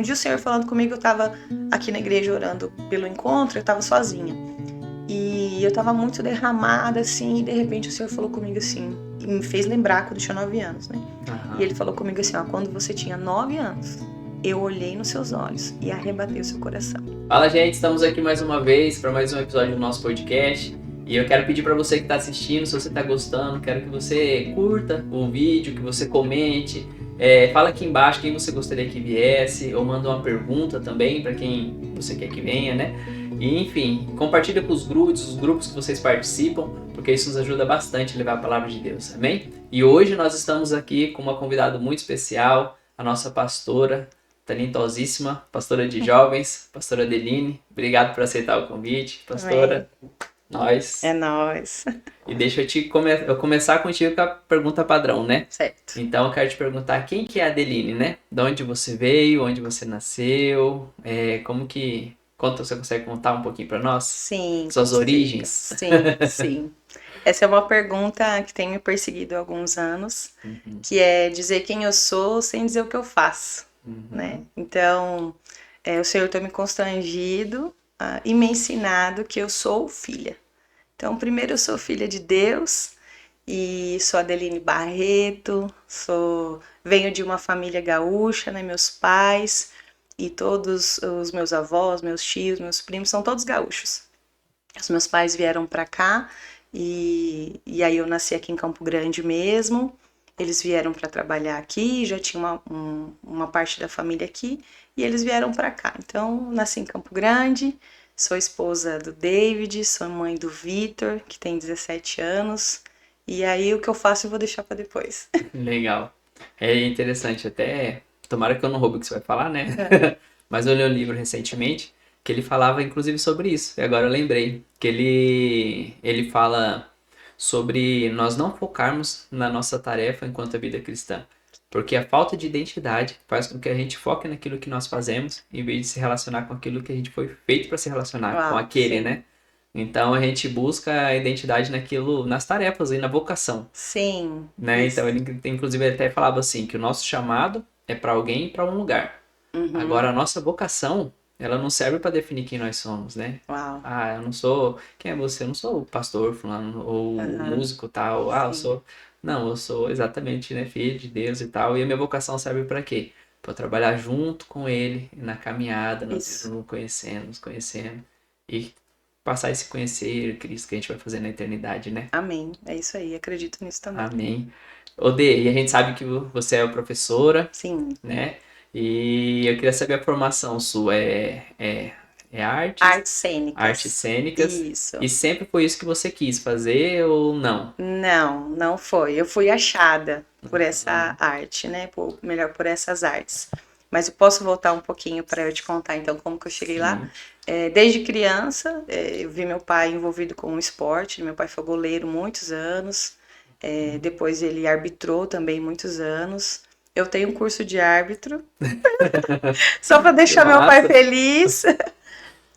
Um dia o Senhor falando comigo, eu estava aqui na igreja orando pelo encontro, eu estava sozinha. E eu estava muito derramada, assim, e de repente o Senhor falou comigo assim, e me fez lembrar quando eu tinha 9 anos, né? E ele falou comigo assim, ó, quando você tinha 9 anos, eu olhei nos seus olhos e arrebatei o seu coração. Fala, gente, estamos aqui mais uma vez para mais um episódio do nosso podcast. E eu quero pedir para você que está assistindo, se você está gostando, quero que você curta o vídeo, que você comente, fala aqui embaixo quem você gostaria que viesse, ou manda uma pergunta também para quem você quer que venha, né? E, enfim, compartilha com os grupos que vocês participam, porque isso nos ajuda bastante a levar a palavra de Deus, amém? E hoje nós estamos aqui com uma convidada muito especial, a nossa pastora, talentosíssima, pastora de jovens, pastora Adeline. Obrigado por aceitar o convite, pastora. Nós. É nóis. E deixa eu começar contigo com a pergunta padrão, né? Certo. Então eu quero te perguntar quem que é a Adeline, né? De onde você veio, onde você nasceu, como que... Você consegue contar um pouquinho para nós? Sim. Suas origens? Sim. Essa é uma pergunta que tem me perseguido há alguns anos, que é dizer quem eu sou sem dizer o que eu faço, né? Então, o Senhor tem me constrangido e me ensinado que eu sou filha. Então, primeiro eu sou filha de Deus e sou Adeline Barreto, venho de uma família gaúcha, né? Meus pais e todos os meus avós, meus tios, meus primos são todos gaúchos. Os meus pais vieram para cá e aí eu nasci aqui em Campo Grande mesmo. Eles vieram para trabalhar aqui, já tinha uma parte da família aqui e eles vieram para cá. Então, nasci em Campo Grande, sou esposa do David, sou mãe do Vitor, que tem 17 anos. E aí o que eu faço eu vou deixar para depois. Legal. É interessante até, tomara que eu não roube o que você vai falar, né? Mas eu li um livro recentemente que ele falava inclusive sobre isso. E agora eu lembrei que ele fala sobre nós não focarmos na nossa tarefa enquanto a vida cristã. Porque a falta de identidade faz com que a gente foque naquilo que nós fazemos, em vez de se relacionar com aquilo que a gente foi feito para se relacionar, com aquele, Sim. né? Então a gente busca a identidade naquilo, nas tarefas e na vocação, Sim. né? Isso. Então ele inclusive até falava assim que o nosso chamado é para alguém e para um lugar. Agora a nossa vocação, ela não serve para definir quem nós somos, né? Uau. Ah, eu não sou. Quem é você? Eu não sou o pastor fulano ou o músico tal. Ah, eu Sim. sou. Não, eu sou exatamente, né, filho de Deus e tal. E a minha vocação serve para quê? Para trabalhar junto com Ele na caminhada, nós Isso. nos conhecendo e passar esse conhecer Cristo que a gente vai fazer na eternidade, né? Amém. É isso aí. Acredito nisso também. Amém. Odê, e a gente sabe que você é professora, Sim. né? E eu queria saber a formação sua. É artes? Artes cênicas. Artes cênicas. Isso. E sempre foi isso que você quis fazer ou não? Não foi. Eu fui achada por essa arte, né? Melhor, por essas artes. Mas eu posso voltar um pouquinho para eu te contar, então, como que eu cheguei lá. Desde criança, eu vi meu pai envolvido com o esporte. Meu pai foi goleiro muitos anos. Depois ele arbitrou também muitos anos. Eu tenho um curso de árbitro, só para deixar meu pai feliz.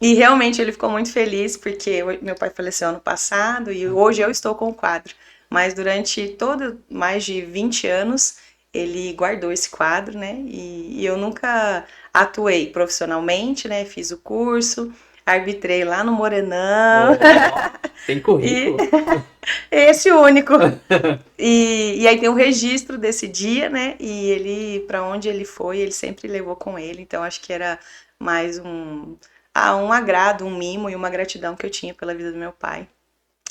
E realmente ele ficou muito feliz porque meu pai faleceu ano passado e hoje eu estou com o quadro. Mas durante mais de 20 anos ele guardou esse quadro, né? E eu nunca atuei profissionalmente, né? Fiz o curso, arbitrei lá no Morenão. Tem currículo. Esse único. E aí tem o registro desse dia, né? E ele, para onde ele foi, ele sempre levou com ele. Então acho que era mais um agrado, um mimo e uma gratidão que eu tinha pela vida do meu pai.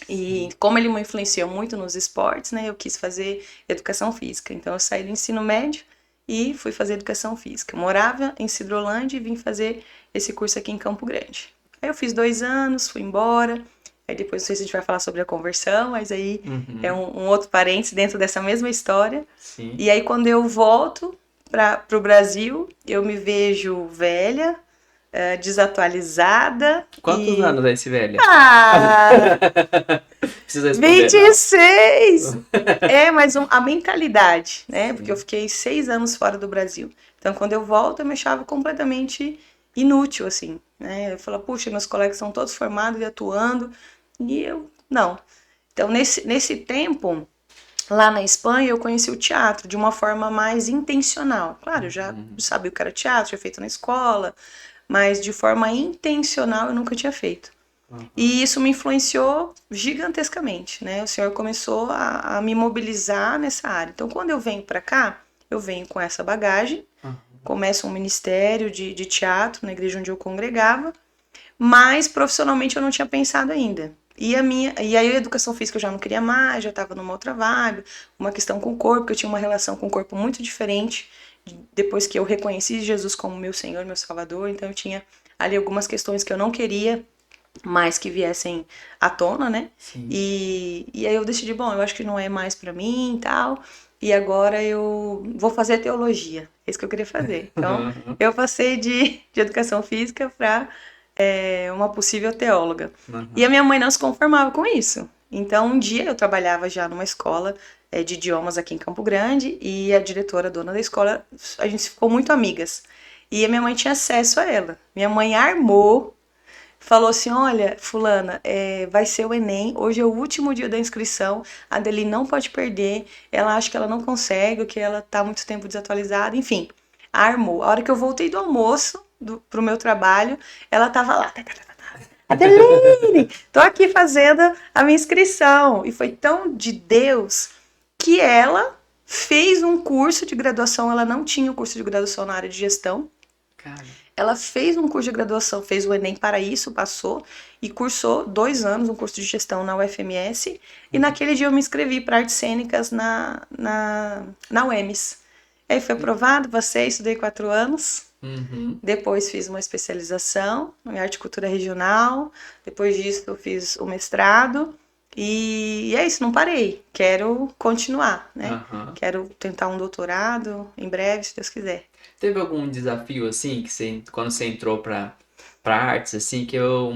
E como ele me influenciou muito nos esportes, né? Eu quis fazer educação física. Então eu saí do ensino médio e fui fazer educação física. Eu morava em Cidrolândia e vim fazer esse curso aqui em Campo Grande. Aí eu fiz 2 anos, fui embora. Aí depois não sei se a gente vai falar sobre a conversão, mas aí é um outro parênteses dentro dessa mesma história. Sim. E aí quando eu volto para o Brasil, eu me vejo velha, desatualizada. Quantos anos é esse velho? Precisa responder. 26! Mas a mentalidade, né? Sim. Porque eu fiquei 6 anos fora do Brasil. Então, quando eu volto, eu me achava completamente inútil, assim, né? Eu falava, puxa, meus colegas são todos formados e atuando, e eu não. Então, nesse tempo, Lá na Espanha eu conheci o teatro de uma forma mais intencional. Claro, eu já sabia o que era teatro, tinha feito na escola, mas de forma intencional eu nunca tinha feito. E isso me influenciou gigantescamente, né? O Senhor começou a me mobilizar nessa área. Então, quando eu venho para cá, eu venho com essa bagagem, começo um ministério de teatro na igreja onde eu congregava, mas profissionalmente eu não tinha pensado ainda. E aí a educação física eu já não queria mais, já estava numa outra vibe, uma questão com o corpo, que eu tinha uma relação com o corpo muito diferente depois que eu reconheci Jesus como meu Senhor, meu Salvador. Então eu tinha ali algumas questões que eu não queria mais que viessem à tona, né? E aí eu decidi, bom, eu acho que não é mais pra mim e tal, e agora eu vou fazer teologia, é isso que eu queria fazer. Então, eu passei de educação física para uma possível teóloga. E a minha mãe não se conformava com isso. Então, um dia eu trabalhava já numa escola de idiomas aqui em Campo Grande, e a diretora, a dona da escola, a gente ficou muito amigas. E a minha mãe tinha acesso a ela. Minha mãe armou, falou assim, olha, fulana, vai ser o Enem, hoje é o último dia da inscrição, a Adeli não pode perder, ela acha que ela não consegue, que ela tá muito tempo desatualizada, enfim, armou. A hora que eu voltei do almoço pro meu trabalho, ela tava lá, Adeline, tô aqui fazendo a minha inscrição. E foi tão de Deus que ela fez um curso de graduação, ela não tinha o curso de graduação na área de gestão, ela fez um curso de graduação, fez o Enem para isso, passou, e cursou 2 anos um curso de gestão na UFMS, e naquele dia eu me inscrevi para artes cênicas na UEMS. Aí foi aprovado, passei, estudei 4 anos, depois fiz uma especialização em arte e cultura regional, depois disso eu fiz o mestrado, e é isso, não parei, quero continuar, né? Quero tentar um doutorado em breve, se Deus quiser. Teve algum desafio, assim, que você, quando você entrou pra artes, assim, que eu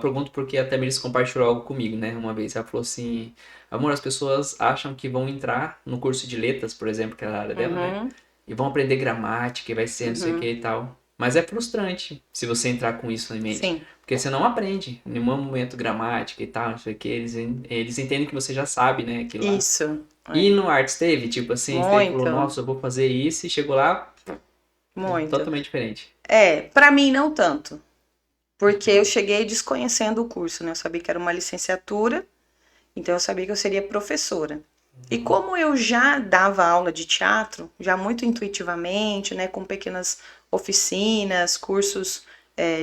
pergunto porque a Tamiris compartilhou algo comigo, né, uma vez. Ela falou assim, amor, as pessoas acham que vão entrar no curso de letras, por exemplo, que é a área dela, né, e vão aprender gramática, e vai ser não sei o que e tal. Mas é frustrante se você entrar com isso em mente. Sim. Porque você não aprende em nenhum momento gramática e tal, não sei o que. Eles entendem que você já sabe, né, aquilo lá. Isso. E no Arts teve, tipo assim, você falou, nossa, eu vou fazer isso, e chegou lá, totalmente diferente. Pra mim não tanto, porque eu cheguei desconhecendo o curso, né? Eu sabia que era uma licenciatura, então eu sabia que eu seria professora. E como eu já dava aula de teatro, já muito intuitivamente, né, com pequenas oficinas, cursos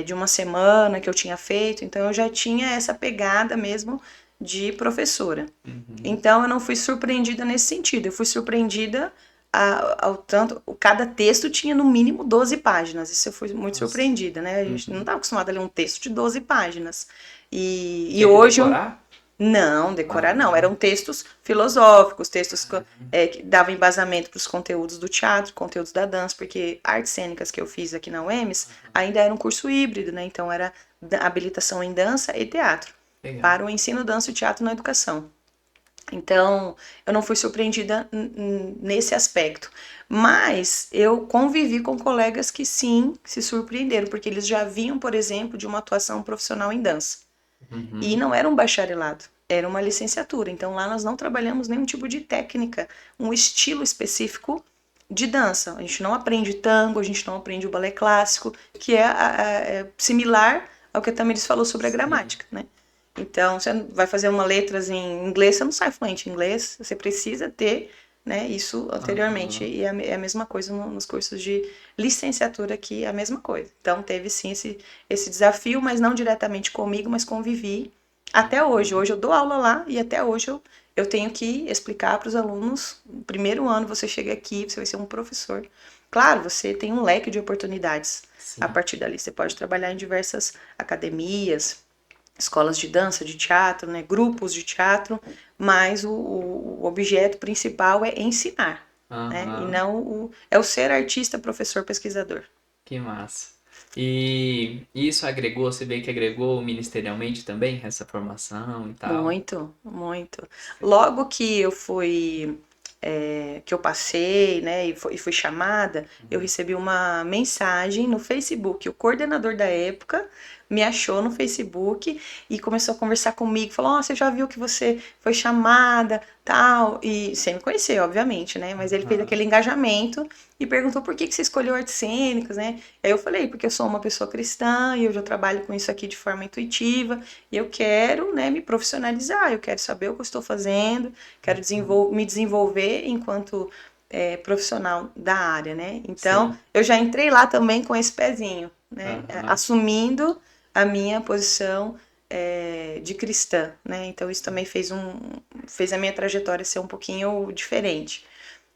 de uma semana que eu tinha feito, então eu já tinha essa pegada mesmo de professora. Então eu não fui surpreendida nesse sentido, eu fui surpreendida ao tanto, cada texto tinha no mínimo 12 páginas, isso eu fui muito surpreendida, né? A gente não estava acostumado a ler um texto de 12 páginas. E hoje... Não, decorar não. Eram textos filosóficos, textos que davam embasamento para os conteúdos do teatro, conteúdos da dança, porque artes cênicas que eu fiz aqui na UEMS ainda era um curso híbrido, né? Então era habilitação em dança e teatro, para o ensino, dança e teatro na educação. Então, eu não fui surpreendida nesse aspecto. Mas eu convivi com colegas que sim se surpreenderam, porque eles já vinham, por exemplo, de uma atuação profissional em dança. E não era um bacharelado, era uma licenciatura. Então lá nós não trabalhamos nenhum tipo de técnica, um estilo específico de dança. A gente não aprende tango, a gente não aprende o balé clássico, que é similar ao que a Tamiris falou sobre a gramática, né? Então, você vai fazer uma letras em inglês, você não sai fluente em inglês, você precisa ter, né, isso anteriormente. E é a mesma coisa nos cursos de licenciatura aqui, é a mesma coisa. Então, teve sim esse desafio, mas não diretamente comigo, mas convivi até hoje. Hoje eu dou aula lá e até hoje eu tenho que explicar para os alunos. No primeiro ano você chega aqui, você vai ser um professor. Claro, você tem um leque de oportunidades. Sim. A partir dali, você pode trabalhar em diversas academias, escolas de dança, de teatro, né, grupos de teatro, mas o objeto principal é ensinar, né, e não o ser artista, professor, pesquisador. Que massa. E isso agregou, você vê que agregou ministerialmente também, essa formação e tal? Muito, muito. Logo que eu fui, que eu passei, né, e fui chamada, eu recebi uma mensagem no Facebook, o coordenador da época me achou no Facebook e começou a conversar comigo, falou, você já viu que você foi chamada, tal, e sem me conhecer, obviamente, né, mas ele fez aquele engajamento e perguntou por que você escolheu artes cênicas, né, aí eu falei, porque eu sou uma pessoa cristã e eu já trabalho com isso aqui de forma intuitiva e eu quero, né, me profissionalizar, eu quero saber o que eu estou fazendo, quero me desenvolver enquanto profissional da área, né? Então, eu já entrei lá também com esse pezinho, né? Assumindo a minha posição de cristã, né? Então, isso também fez a minha trajetória ser um pouquinho diferente.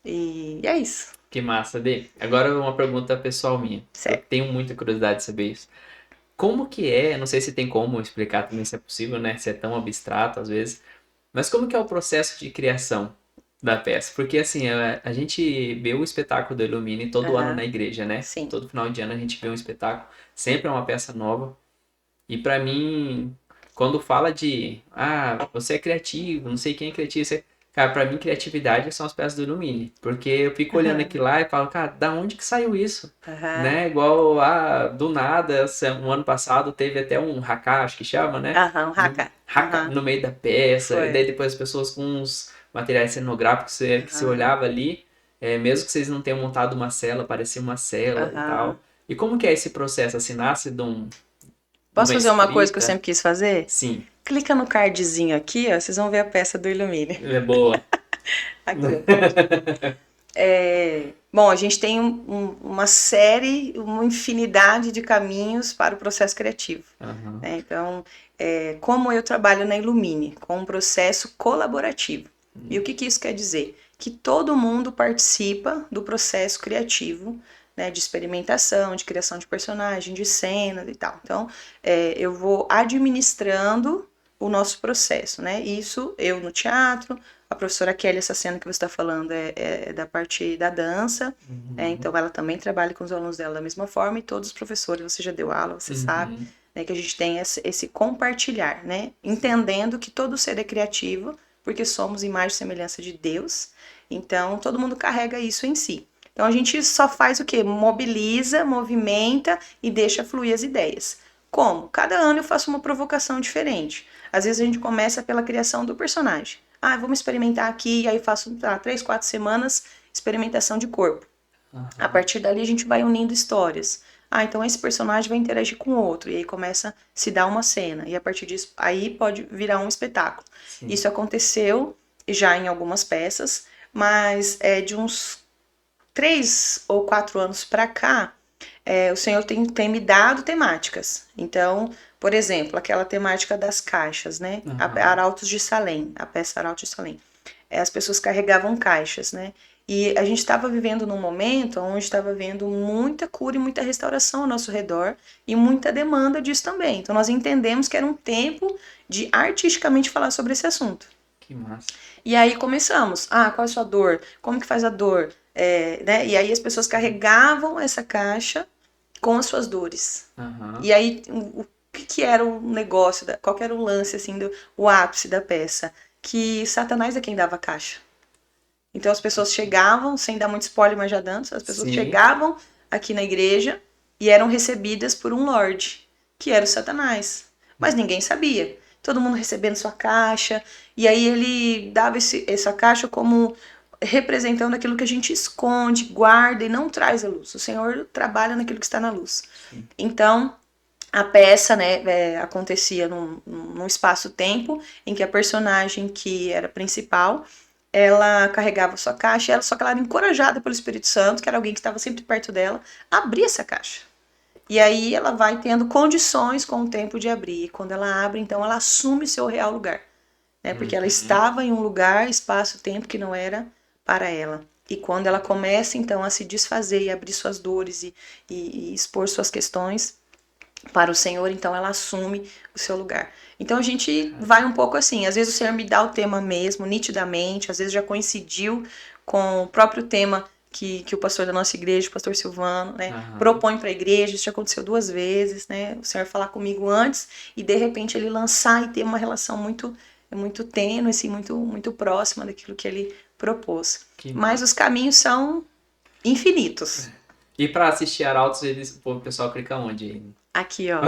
E é isso. Que massa, Dê. Agora uma pergunta pessoal minha. Certo. Eu tenho muita curiosidade de saber isso. Como que é, não sei se tem como explicar também se é possível, né? Se é tão abstrato às vezes, mas como que é o processo de criação da peça? Porque assim, a gente vê o espetáculo do Illumine todo ano na igreja, né? Sim. Todo final de ano a gente vê um espetáculo, sempre é uma peça nova. E pra mim, quando fala de, você é criativo, não sei quem é criativo, cara, pra mim criatividade são as peças do Illumine, porque eu fico olhando aqui lá e falo, cara, da onde que saiu isso? Né? Igual, do nada, um ano passado teve até um haka, acho que chama, né? Um haka. Haka no meio da peça, Foi. e daí depois as pessoas com uns materiais cenográficos que você olhava ali, mesmo que vocês não tenham montado uma cela, parecia uma cela e tal. E como que é esse processo, assim, nasce de Posso fazer uma coisa que eu escrita? sempre quis fazer? Sim. Clica no cardzinho aqui, ó, vocês vão ver a peça do Illumine. É boa. Aqui, bom, a gente tem uma série, uma infinidade de caminhos para o processo criativo. Né? Então, como eu trabalho na Illumine, com um processo colaborativo. E o que isso quer dizer? Que todo mundo participa do processo criativo, né, de experimentação, de criação de personagem, de cena e tal. Então, eu vou administrando o nosso processo, né? Isso eu no teatro, a professora Kelly, essa cena que você está falando é da parte da dança, então ela também trabalha com os alunos dela da mesma forma, e todos os professores, você já deu aula, você sabe, né, que a gente tem esse compartilhar, né? Entendendo que todo ser é criativo, porque somos imagem e semelhança de Deus, então todo mundo carrega isso em si. Então a gente só faz o quê? Mobiliza, movimenta e deixa fluir as ideias. Como? Cada ano eu faço uma provocação diferente. Às vezes a gente começa pela criação do personagem. Vamos experimentar aqui, e aí faço 3, 4 semanas experimentação de corpo. A partir dali a gente vai unindo histórias. Então esse personagem vai interagir com o outro, e aí começa a se dar uma cena, e a partir disso aí pode virar um espetáculo. Sim. Isso aconteceu já em algumas peças, mas de uns 3 ou 4 anos para cá, o Senhor tem me dado temáticas. Então, por exemplo, aquela temática das caixas, né? Arautos de Salém, a peça Arautos de Salém. As pessoas carregavam caixas, né? E a gente estava vivendo num momento onde estava havendo muita cura e muita restauração ao nosso redor e muita demanda disso também. Então, nós entendemos que era um tempo de artisticamente falar sobre esse assunto. Que massa. E aí começamos. Qual é a sua dor? Como que faz a dor? Né? E aí as pessoas carregavam essa caixa com as suas dores. E aí, o que era o negócio, qual que era o lance, assim, o ápice da peça? Que Satanás é quem dava a caixa. Então as pessoas chegavam, sem dar muito spoiler, mas já dando, as pessoas chegavam aqui na igreja e eram recebidas por um lorde, que era o Satanás. Mas ninguém sabia. Todo mundo recebendo sua caixa, e aí ele dava essa caixa como representando aquilo que a gente esconde, guarda e não traz à luz. O Senhor trabalha naquilo que está na luz. Sim. Então, a peça, né, acontecia num espaço-tempo em que a personagem que era principal, ela carregava sua caixa, só que ela era encorajada pelo Espírito Santo, que era alguém que estava sempre perto dela, a abrir essa caixa. E aí ela vai tendo condições com o tempo de abrir. E quando ela abre, então ela assume seu real lugar. Né? Porque ela estava em um lugar, espaço, tempo que não era para ela. E quando ela começa, então, a se desfazer e abrir suas dores e expor suas questões para o Senhor, então ela assume o seu lugar. Então a gente vai um pouco assim, às vezes o Senhor me dá o tema mesmo, nitidamente, às vezes já coincidiu com o próprio tema que o pastor da nossa igreja, o pastor Silvano, né, propõe para a igreja. Isso já aconteceu 2 vezes, né, o Senhor falar comigo antes e de repente ele lançar e ter uma relação muito tênue, assim, muito próxima daquilo que ele propôs. Mas os caminhos são infinitos. E para assistir Arautos, o pessoal clica onde? Aqui, ó.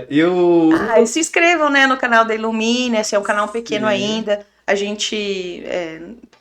E se inscrevam, né, no canal da Ilumine, esse é um canal pequeno ainda. A gente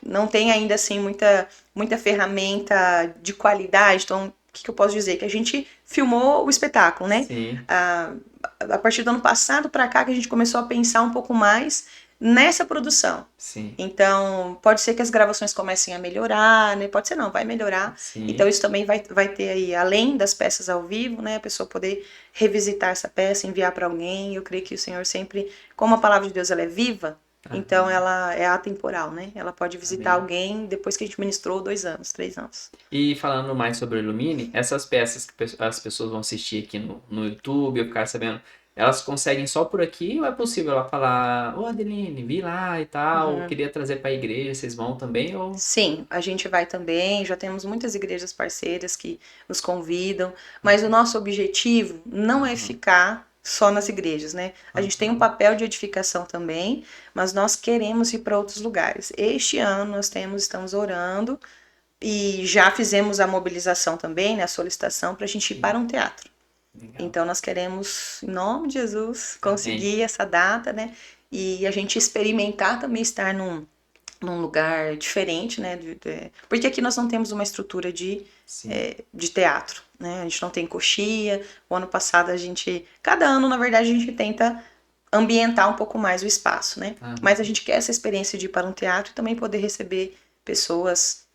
não tem ainda, assim, muita ferramenta de qualidade. Então, o que eu posso dizer? Que a gente filmou o espetáculo, né? Sim. A partir do ano passado para cá que a gente começou a pensar um pouco mais nessa produção. Sim. Então, pode ser que as gravações comecem a melhorar, né? Pode ser não, vai melhorar. Sim. Então, isso também vai ter aí, além das peças ao vivo, né? A pessoa poder revisitar essa peça, enviar para alguém. Eu creio que o Senhor sempre, como a palavra de Deus ela é viva, então ela é atemporal, né? Ela pode visitar alguém depois que a gente ministrou 2 anos, 3 anos. E falando mais sobre o Illumine, essas peças que as pessoas vão assistir aqui no YouTube, eu ficar sabendo, elas conseguem só por aqui ou é possível ela falar, ô Adeline, vi lá e tal, queria trazer para a igreja, vocês vão também? Ou... Sim, a gente vai também, já temos muitas igrejas parceiras que nos convidam, mas o nosso objetivo não é ficar só nas igrejas, né? A gente tem um papel de edificação também, mas nós queremos ir para outros lugares. Este ano nós estamos orando e já fizemos a mobilização também, né, a solicitação para a gente ir para um teatro. Legal. Então nós queremos, em nome de Jesus, conseguir essa data, né? E a gente experimentar também estar num lugar diferente, né? Porque aqui nós não temos uma estrutura de teatro, né? A gente não tem coxia. O ano passado cada ano, na verdade, a gente tenta ambientar um pouco mais o espaço, né? Mas a gente quer essa experiência de ir para um teatro e também poder receber pessoas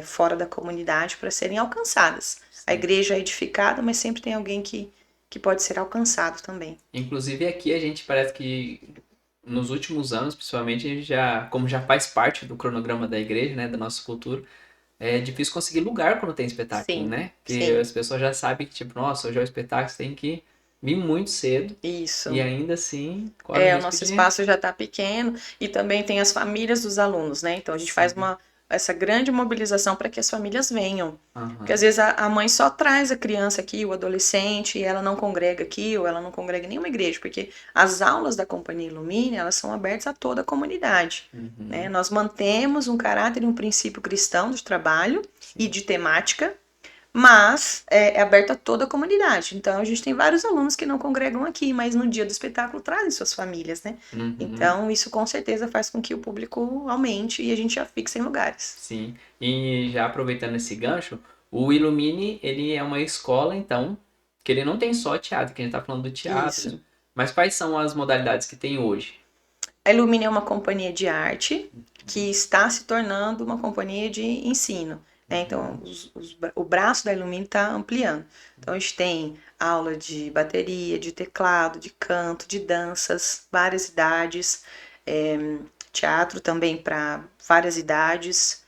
fora da comunidade para serem alcançadas. A igreja é edificada, mas sempre tem alguém que pode ser alcançado também. Inclusive aqui a gente parece que nos últimos anos, principalmente, a gente como já faz parte do cronograma da igreja, né, da nossa cultura, é difícil conseguir lugar quando tem espetáculo, né? Porque as pessoas já sabem que, tipo, nossa, hoje é o espetáculo, você tem que vir muito cedo. Isso. E ainda assim, corre o nosso espaço já está pequeno e também tem as famílias dos alunos, né? Então a gente faz essa grande mobilização para que as famílias venham. Porque às vezes a mãe só traz a criança aqui, o adolescente, e ela não congrega aqui, ou ela não congrega em nenhuma igreja, porque as aulas da Companhia Illumine, elas são abertas a toda a comunidade. Né? Nós mantemos um caráter e um princípio cristão de trabalho e de temática, mas é aberto a toda a comunidade. Então a gente tem vários alunos que não congregam aqui, mas no dia do espetáculo trazem suas famílias, né? Então isso com certeza faz com que o público aumente e a gente já fixe em lugares. Sim, e já aproveitando esse gancho, o Illumine, ele é uma escola, então, que ele não tem só teatro, que a gente tá falando do teatro, mas quais são as modalidades que tem hoje? A Illumine é uma companhia de arte que está se tornando uma companhia de ensino. Então, o braço da Illumine está ampliando. Então, a gente tem aula de bateria, de teclado, de canto, de danças, várias idades. Teatro também para várias idades.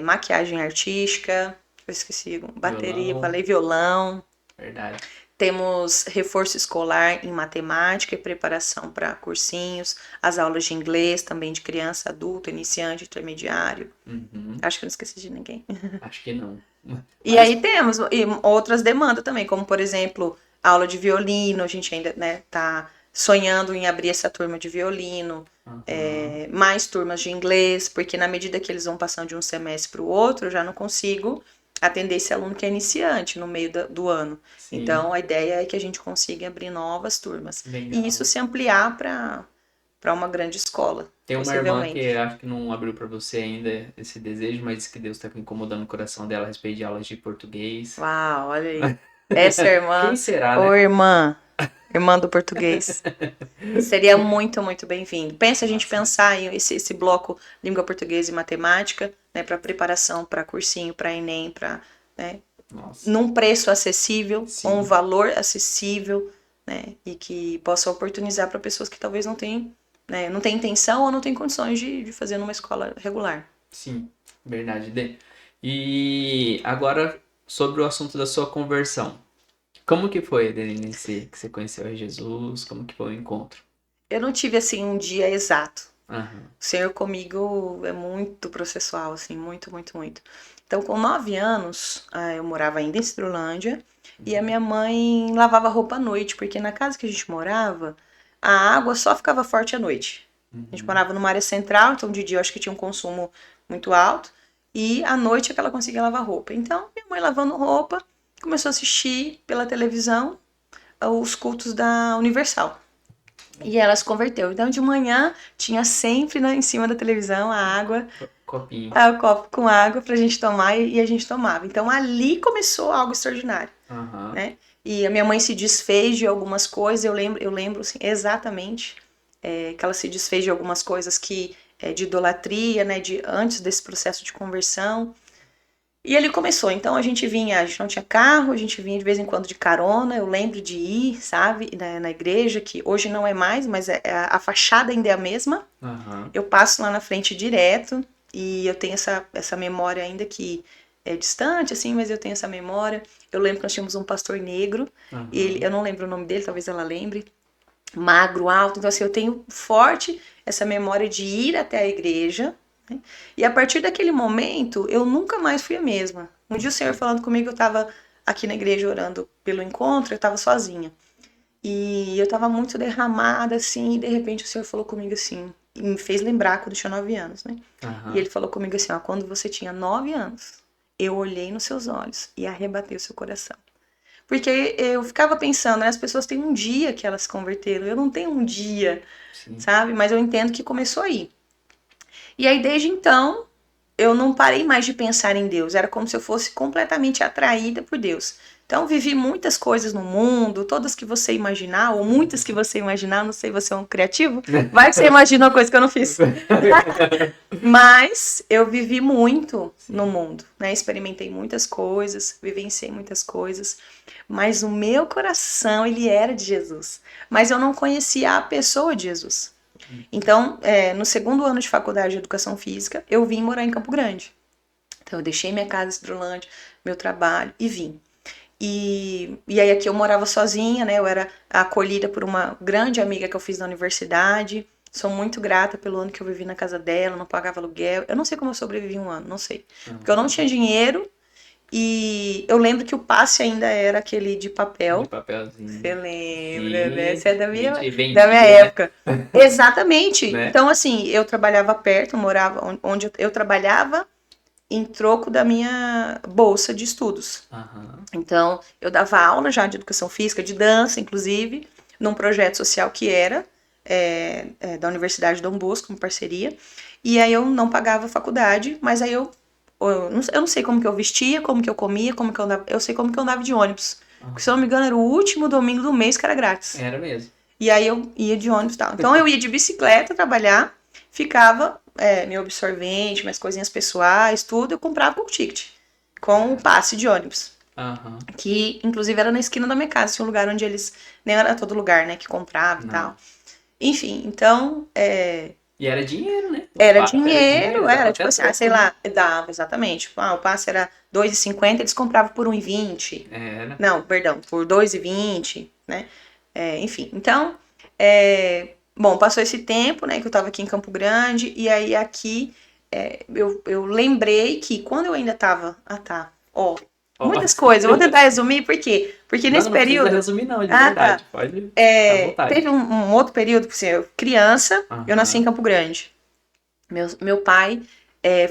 Maquiagem artística, eu esqueci, bateria, falei violão. Verdade. Temos reforço escolar em matemática e preparação para cursinhos, as aulas de inglês também de criança, adulto, iniciante, intermediário. Acho que eu não esqueci de ninguém. Acho que não. E aí temos outras demandas também, como por exemplo, aula de violino, a gente ainda tá sonhando em abrir essa turma de violino, mais turmas de inglês, porque na medida que eles vão passando de um semestre para o outro, eu já não consigo atender esse aluno que é iniciante no meio do ano. Sim. Então, a ideia é que a gente consiga abrir novas turmas. Legal. E isso se ampliar para uma grande escola. Tem uma irmã que acho que não abriu para você ainda esse desejo, mas diz que Deus está incomodando o coração dela a respeito de aulas de português. Uau, olha aí. Essa irmã... Quem será, né? Ô, irmã do português. Seria muito, muito bem-vindo. Pensa a gente pensar em esse bloco língua portuguesa e matemática, né, para preparação para cursinho, para Enem, para num preço acessível, com um valor acessível, né, e que possa oportunizar para pessoas que talvez não tenham intenção ou não tenham condições de fazer numa escola regular. Sim, verdade, Dê. E agora sobre o assunto da sua conversão. Como que foi, Adeline, que você conheceu a Jesus? Como que foi o encontro? Eu não tive, assim, um dia exato. O Senhor comigo é muito processual, assim, muito, muito, muito. Então, com 9 anos, eu morava ainda em Citrolândia e a minha mãe lavava roupa à noite, porque na casa que a gente morava, a água só ficava forte à noite. A gente morava numa área central, então de dia eu acho que tinha um consumo muito alto e à noite é que ela conseguia lavar roupa. Então, minha mãe lavando roupa, começou a assistir pela televisão os cultos da Universal. E ela se converteu. Então, de manhã, tinha sempre em cima da televisão a água, Copinho. o copo com água pra gente tomar e a gente tomava. Então, ali começou algo extraordinário, né? E a minha mãe se desfez de algumas coisas, eu lembro assim, exatamente que ela se desfez de algumas coisas que de idolatria, né? Antes desse processo de conversão. E ele começou, então a gente não tinha carro, a gente vinha de vez em quando de carona, eu lembro de ir, sabe, na igreja, que hoje não é mais, mas a fachada ainda é a mesma. Eu passo lá na frente direto e eu tenho essa memória ainda que é distante, assim, mas eu tenho essa memória. Eu lembro que nós tínhamos um pastor negro, eu não lembro o nome dele, talvez ela lembre, magro, alto, então assim, eu tenho forte essa memória de ir até a igreja. E a partir daquele momento, eu nunca mais fui a mesma. Um dia o Senhor falando comigo, eu estava aqui na igreja orando pelo encontro, eu estava sozinha. E eu estava muito derramada, assim, e de repente o Senhor falou comigo assim, e me fez lembrar quando eu tinha 9 anos, né? E ele falou comigo assim, ó, quando você tinha 9 anos, eu olhei nos seus olhos e arrebatei o seu coração. Porque eu ficava pensando, né, as pessoas têm um dia que elas se converteram, eu não tenho um dia, sabe? Mas eu entendo que começou aí. E aí, desde então, eu não parei mais de pensar em Deus. Era como se eu fosse completamente atraída por Deus. Então, vivi muitas coisas no mundo, todas que você imaginar, ou muitas que você imaginar, não sei, você é um criativo, vai que você imagina uma coisa que eu não fiz. Mas eu vivi muito no mundo, né? Experimentei muitas coisas, vivenciei muitas coisas, mas o meu coração, ele era de Jesus. Mas eu não conhecia a pessoa de Jesus. Então, no segundo ano de faculdade de Educação Física, eu vim morar em Campo Grande. Então, eu deixei minha casa em Hidrolândia, meu trabalho, e vim. E aí aqui eu morava sozinha, né? Eu era acolhida por uma grande amiga que eu fiz na universidade. Sou muito grata pelo ano que eu vivi na casa dela, não pagava aluguel. Eu não sei como eu sobrevivi um ano, não sei. Porque eu não tinha dinheiro. E eu lembro que o passe ainda era aquele de papel. De papelzinho. Você lembra, né? Você é da minha né? época. Exatamente. Né? Então, assim, eu trabalhava perto, morava onde eu trabalhava em troco da minha bolsa de estudos. Então, eu dava aula já de educação física, de dança, inclusive, num projeto social que era da Universidade Dom Bosco, como parceria. E aí eu não pagava faculdade, mas aí eu não sei como que eu vestia, como que eu comia, como que eu andava. Eu sei como que eu andava de ônibus. Porque, se eu não me engano, era o último domingo do mês que era grátis. Era mesmo. E aí eu ia de ônibus e tal. Então eu ia de bicicleta trabalhar, ficava meu absorvente, minhas coisinhas pessoais, tudo, eu comprava com o ticket, com o passe de ônibus. Que, inclusive, era na esquina da minha casa, tinha um lugar onde eles... Nem era todo lugar, né, que comprava e tal. Enfim, então... E era dinheiro, né? Era dinheiro, tipo assim, sei lá, dava, exatamente. Tipo, o passe era R$2,50, eles compravam por R$1,20. Não, perdão, por R$2,20, né? Enfim, então, bom, passou esse tempo, né, que eu tava aqui em Campo Grande, e aí aqui eu lembrei que quando eu ainda tava... muitas coisas, eu vou tentar resumir, por quê? Porque nesse período... Não precisa resumir não, de verdade, pode à vontade. Teve um outro período, assim, eu criança, eu nasci em Campo Grande. Meu pai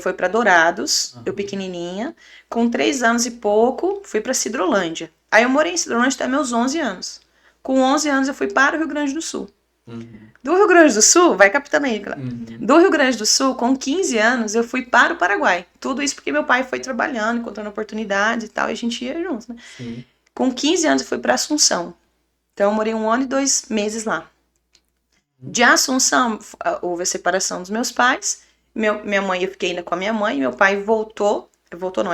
foi para Dourados, eu pequenininha, com 3 anos e pouco, fui para Sidrolândia. Aí eu morei em Sidrolândia até meus 11 anos. Com 11 anos eu fui para o Rio Grande do Sul. Do Rio Grande do Sul, vai captando aí, do Rio Grande do Sul, com 15 anos, eu fui para o Paraguai. Tudo isso porque meu pai foi trabalhando, encontrando oportunidades e tal, e a gente ia juntos, né? Com 15 anos eu fui para Assunção. Então eu morei 1 ano e 2 meses lá. De Assunção, houve a separação dos meus pais. Minha mãe, eu fiquei ainda com a minha mãe. Meu pai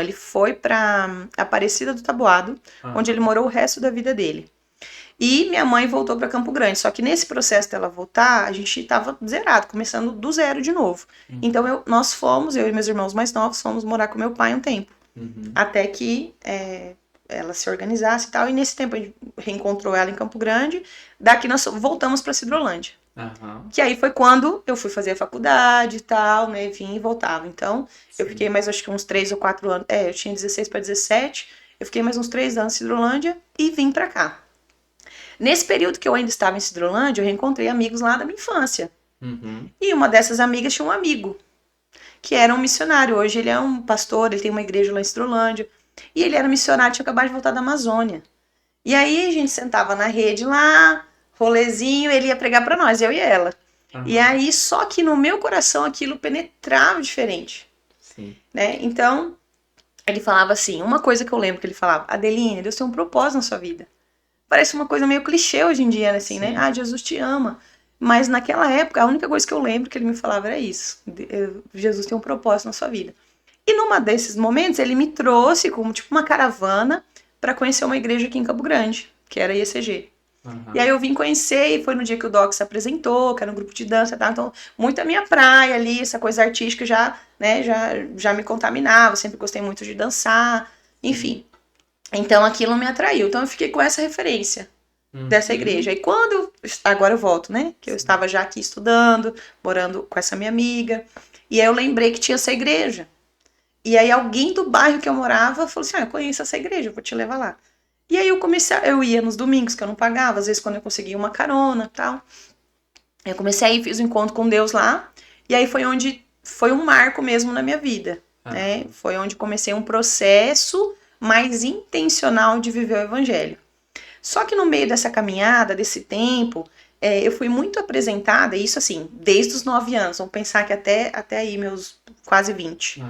ele foi para Aparecida do Taboado, onde ele morou o resto da vida dele. E minha mãe voltou para Campo Grande. Só que nesse processo dela voltar, a gente estava zerado, começando do zero de novo. Então eu e meus irmãos mais novos, fomos morar com meu pai um tempo. Até que ela se organizasse e tal. E nesse tempo a gente reencontrou ela em Campo Grande. Daqui nós voltamos para Sidrolândia. Que aí foi quando eu fui fazer a faculdade e tal, né? Vim e voltava. Então, eu fiquei mais, acho que uns 3 ou 4 anos. Eu tinha 16 para 17. Eu fiquei mais uns 3 anos em Sidrolândia e vim pra cá. Nesse período que eu ainda estava em Sidrolândia, eu reencontrei amigos lá da minha infância. E uma dessas amigas tinha um amigo, que era um missionário. Hoje ele é um pastor, ele tem uma igreja lá em Sidrolândia. E ele era missionário, tinha acabado de voltar da Amazônia. E aí a gente sentava na rede lá, rolezinho, ele ia pregar pra nós, eu e ela. E aí, só que no meu coração aquilo penetrava diferente. Sim. Né? Então, ele falava assim, uma coisa que eu lembro que ele falava, Adeline, Deus tem um propósito na sua vida. Parece uma coisa meio clichê hoje em dia, assim, né? Ah, Jesus te ama. Mas naquela época, a única coisa que eu lembro que ele me falava era isso. Jesus tem um propósito na sua vida. E numa desses momentos, ele me trouxe como tipo uma caravana para conhecer uma igreja aqui em Campo Grande, que era a IECG. E aí eu vim conhecer, e foi no dia que o Doc se apresentou, que era um grupo de dança, tá? Então, muito a minha praia ali, essa coisa artística já, né, já me contaminava, sempre gostei muito de dançar, enfim. Então aquilo me atraiu, então eu fiquei com essa referência dessa igreja. E quando agora eu volto, né, que eu estava já aqui estudando, morando com essa minha amiga, e aí eu lembrei que tinha essa igreja. E aí alguém do bairro que eu morava falou assim, eu conheço essa igreja, eu vou te levar lá. E aí eu ia nos domingos que eu não pagava, às vezes quando eu conseguia uma carona e tal. Eu comecei a ir, fiz um encontro com Deus lá, e aí foi um marco mesmo na minha vida, né? Foi onde comecei um processo mais intencional de viver o evangelho. Só que no meio dessa caminhada, desse tempo, eu fui muito apresentada, isso assim, desde os 9 anos, vamos pensar que até aí meus quase 20.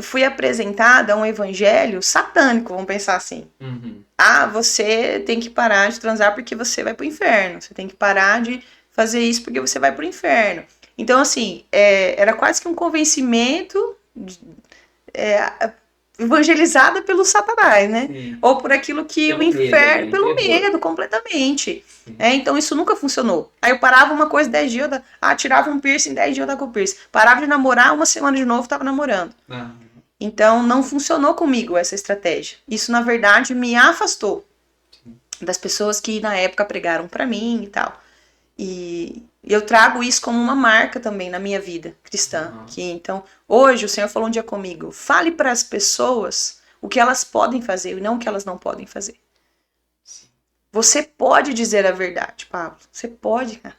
Fui apresentada a um evangelho satânico, vamos pensar assim. Ah, você tem que parar de transar porque você vai pro inferno. Você tem que parar de fazer isso porque você vai pro inferno. Então, assim, era quase que um convencimento evangelizada pelo Satanás, né? Sim. Ou por aquilo que pelo o inferno, medo, pelo medo, completamente. Então, isso nunca funcionou. Aí eu parava uma coisa, 10 dias, tirava um piercing, 10 dias eu tava com o piercing. Parava de namorar, uma semana de novo, tava namorando. Então, não funcionou comigo essa estratégia. Isso, na verdade, me afastou das pessoas que, na época, pregaram pra mim e tal. E eu trago isso como uma marca também na minha vida cristã. Que, então, hoje, o Senhor falou um dia comigo, fale para as pessoas o que elas podem fazer e não o que elas não podem fazer. Sim. Você pode dizer a verdade, Pablo. Você pode, cara.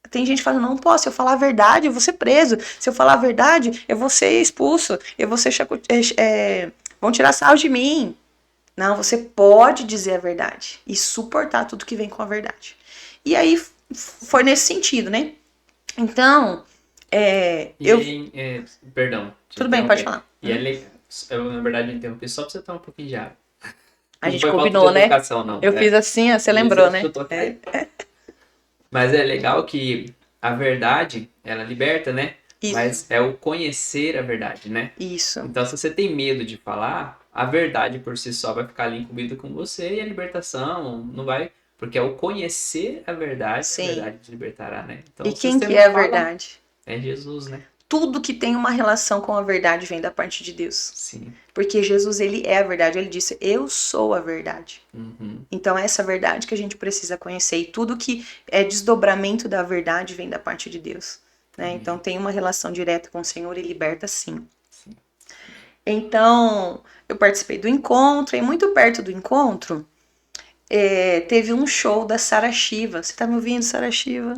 Tem gente que fala, não posso, se eu falar a verdade, eu vou ser preso. Se eu falar a verdade, eu vou ser expulso. Eu vou ser vão tirar sarro de mim. Não, você pode dizer a verdade e suportar tudo que vem com a verdade. E aí, foi nesse sentido, né? Então, perdão. Tudo bem, pode falar. E eu, na verdade, interrompi só pra você tomar um pouquinho de água. A gente combinou, né? Não. Eu fiz assim, você lembrou, né? Mas é legal que a verdade, ela liberta, né? Isso. Mas é o conhecer a verdade, né? Isso. Então, se você tem medo de falar, a verdade por si só vai ficar ali incluída com você e a libertação não vai... Porque é o conhecer a verdade te libertará, né? Então, e quem que é a verdade? É Jesus, né? Tudo que tem uma relação com a verdade vem da parte de Deus. Sim. Porque Jesus, ele é a verdade. Ele disse, eu sou a verdade. Então, é essa verdade que a gente precisa conhecer. E tudo que é desdobramento da verdade vem da parte de Deus. Né? Então, tem uma relação direta com o Senhor e liberta sim. Então, eu participei do encontro. E muito perto do encontro, teve um show da Sara Shiva. Você tá me ouvindo, Sara Shiva?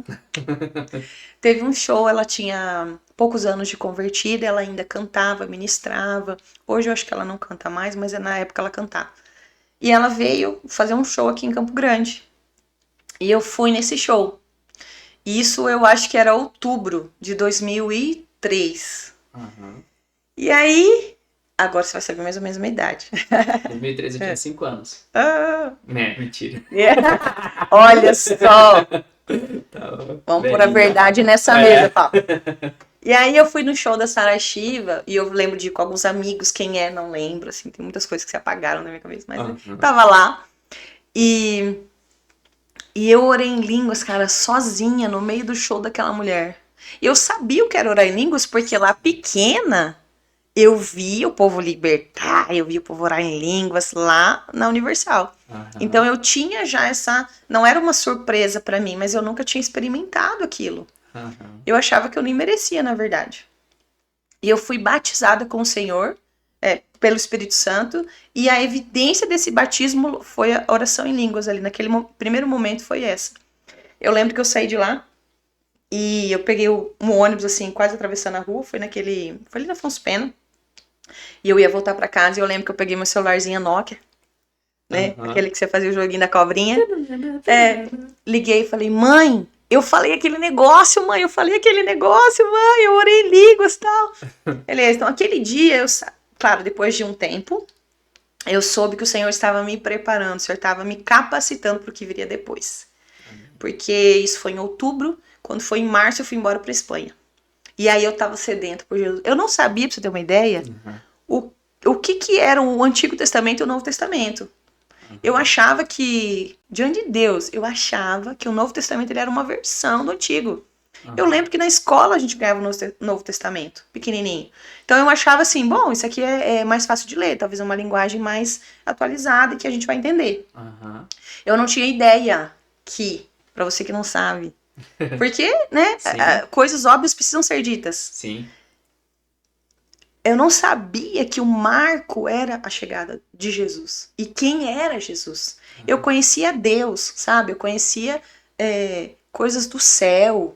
Teve um show, ela tinha poucos anos de convertida, ela ainda cantava, ministrava. Hoje eu acho que ela não canta mais, mas na época ela cantava. E ela veio fazer um show aqui em Campo Grande. E eu fui nesse show. Isso eu acho que era outubro de 2003. E aí... Agora você vai saber mais ou menos a minha idade. 2013 eu tinha 5 anos. Mentira. Olha só. Vamos pôr a verdade nessa mesa, Paulo. E aí eu fui no show da Sara Shiva e eu lembro de ir com alguns amigos, quem não lembro, assim, tem muitas coisas que se apagaram na minha cabeça, mas eu tava lá. E eu orei em línguas, cara, sozinha, no meio do show daquela mulher. E eu sabia o que era orar em línguas, porque lá pequena... Eu vi o povo libertar, eu vi o povo orar em línguas lá na Universal. Então eu tinha já essa... Não era uma surpresa pra mim, mas eu nunca tinha experimentado aquilo. Eu achava que eu nem merecia, na verdade. E eu fui batizada com o Senhor, pelo Espírito Santo, e a evidência desse batismo foi a oração em línguas ali. Naquele primeiro momento foi essa. Eu lembro que eu saí de lá, e eu peguei um ônibus, assim, quase atravessando a rua, foi ali na Afonso Pena. E eu ia voltar pra casa e eu lembro que eu peguei meu celularzinho Nokia, né? Aquele que você fazia o joguinho da cobrinha. Liguei e falei, mãe, eu falei aquele negócio, mãe, eu orei em línguas e tal. Beleza, então aquele dia, claro, depois de um tempo, eu soube que o Senhor estava me preparando, o Senhor estava me capacitando para o que viria depois. Porque isso foi em outubro, quando foi em março eu fui embora para Espanha. E aí eu estava sedento por Jesus. Eu não sabia, para você ter uma ideia, o que era o Antigo Testamento e o Novo Testamento. Eu achava que, diante de Deus, eu achava que o Novo Testamento ele era uma versão do Antigo. Eu lembro que na escola a gente ganhava o Novo Testamento, pequenininho. Então eu achava assim, bom, isso aqui é mais fácil de ler, talvez uma linguagem mais atualizada que a gente vai entender. Eu não tinha ideia que, pra você que não sabe, porque, né, coisas óbvias precisam ser ditas. Sim. Eu não sabia que o marco era a chegada de Jesus. E quem era Jesus? Eu conhecia Deus, sabe? Eu conhecia coisas do céu,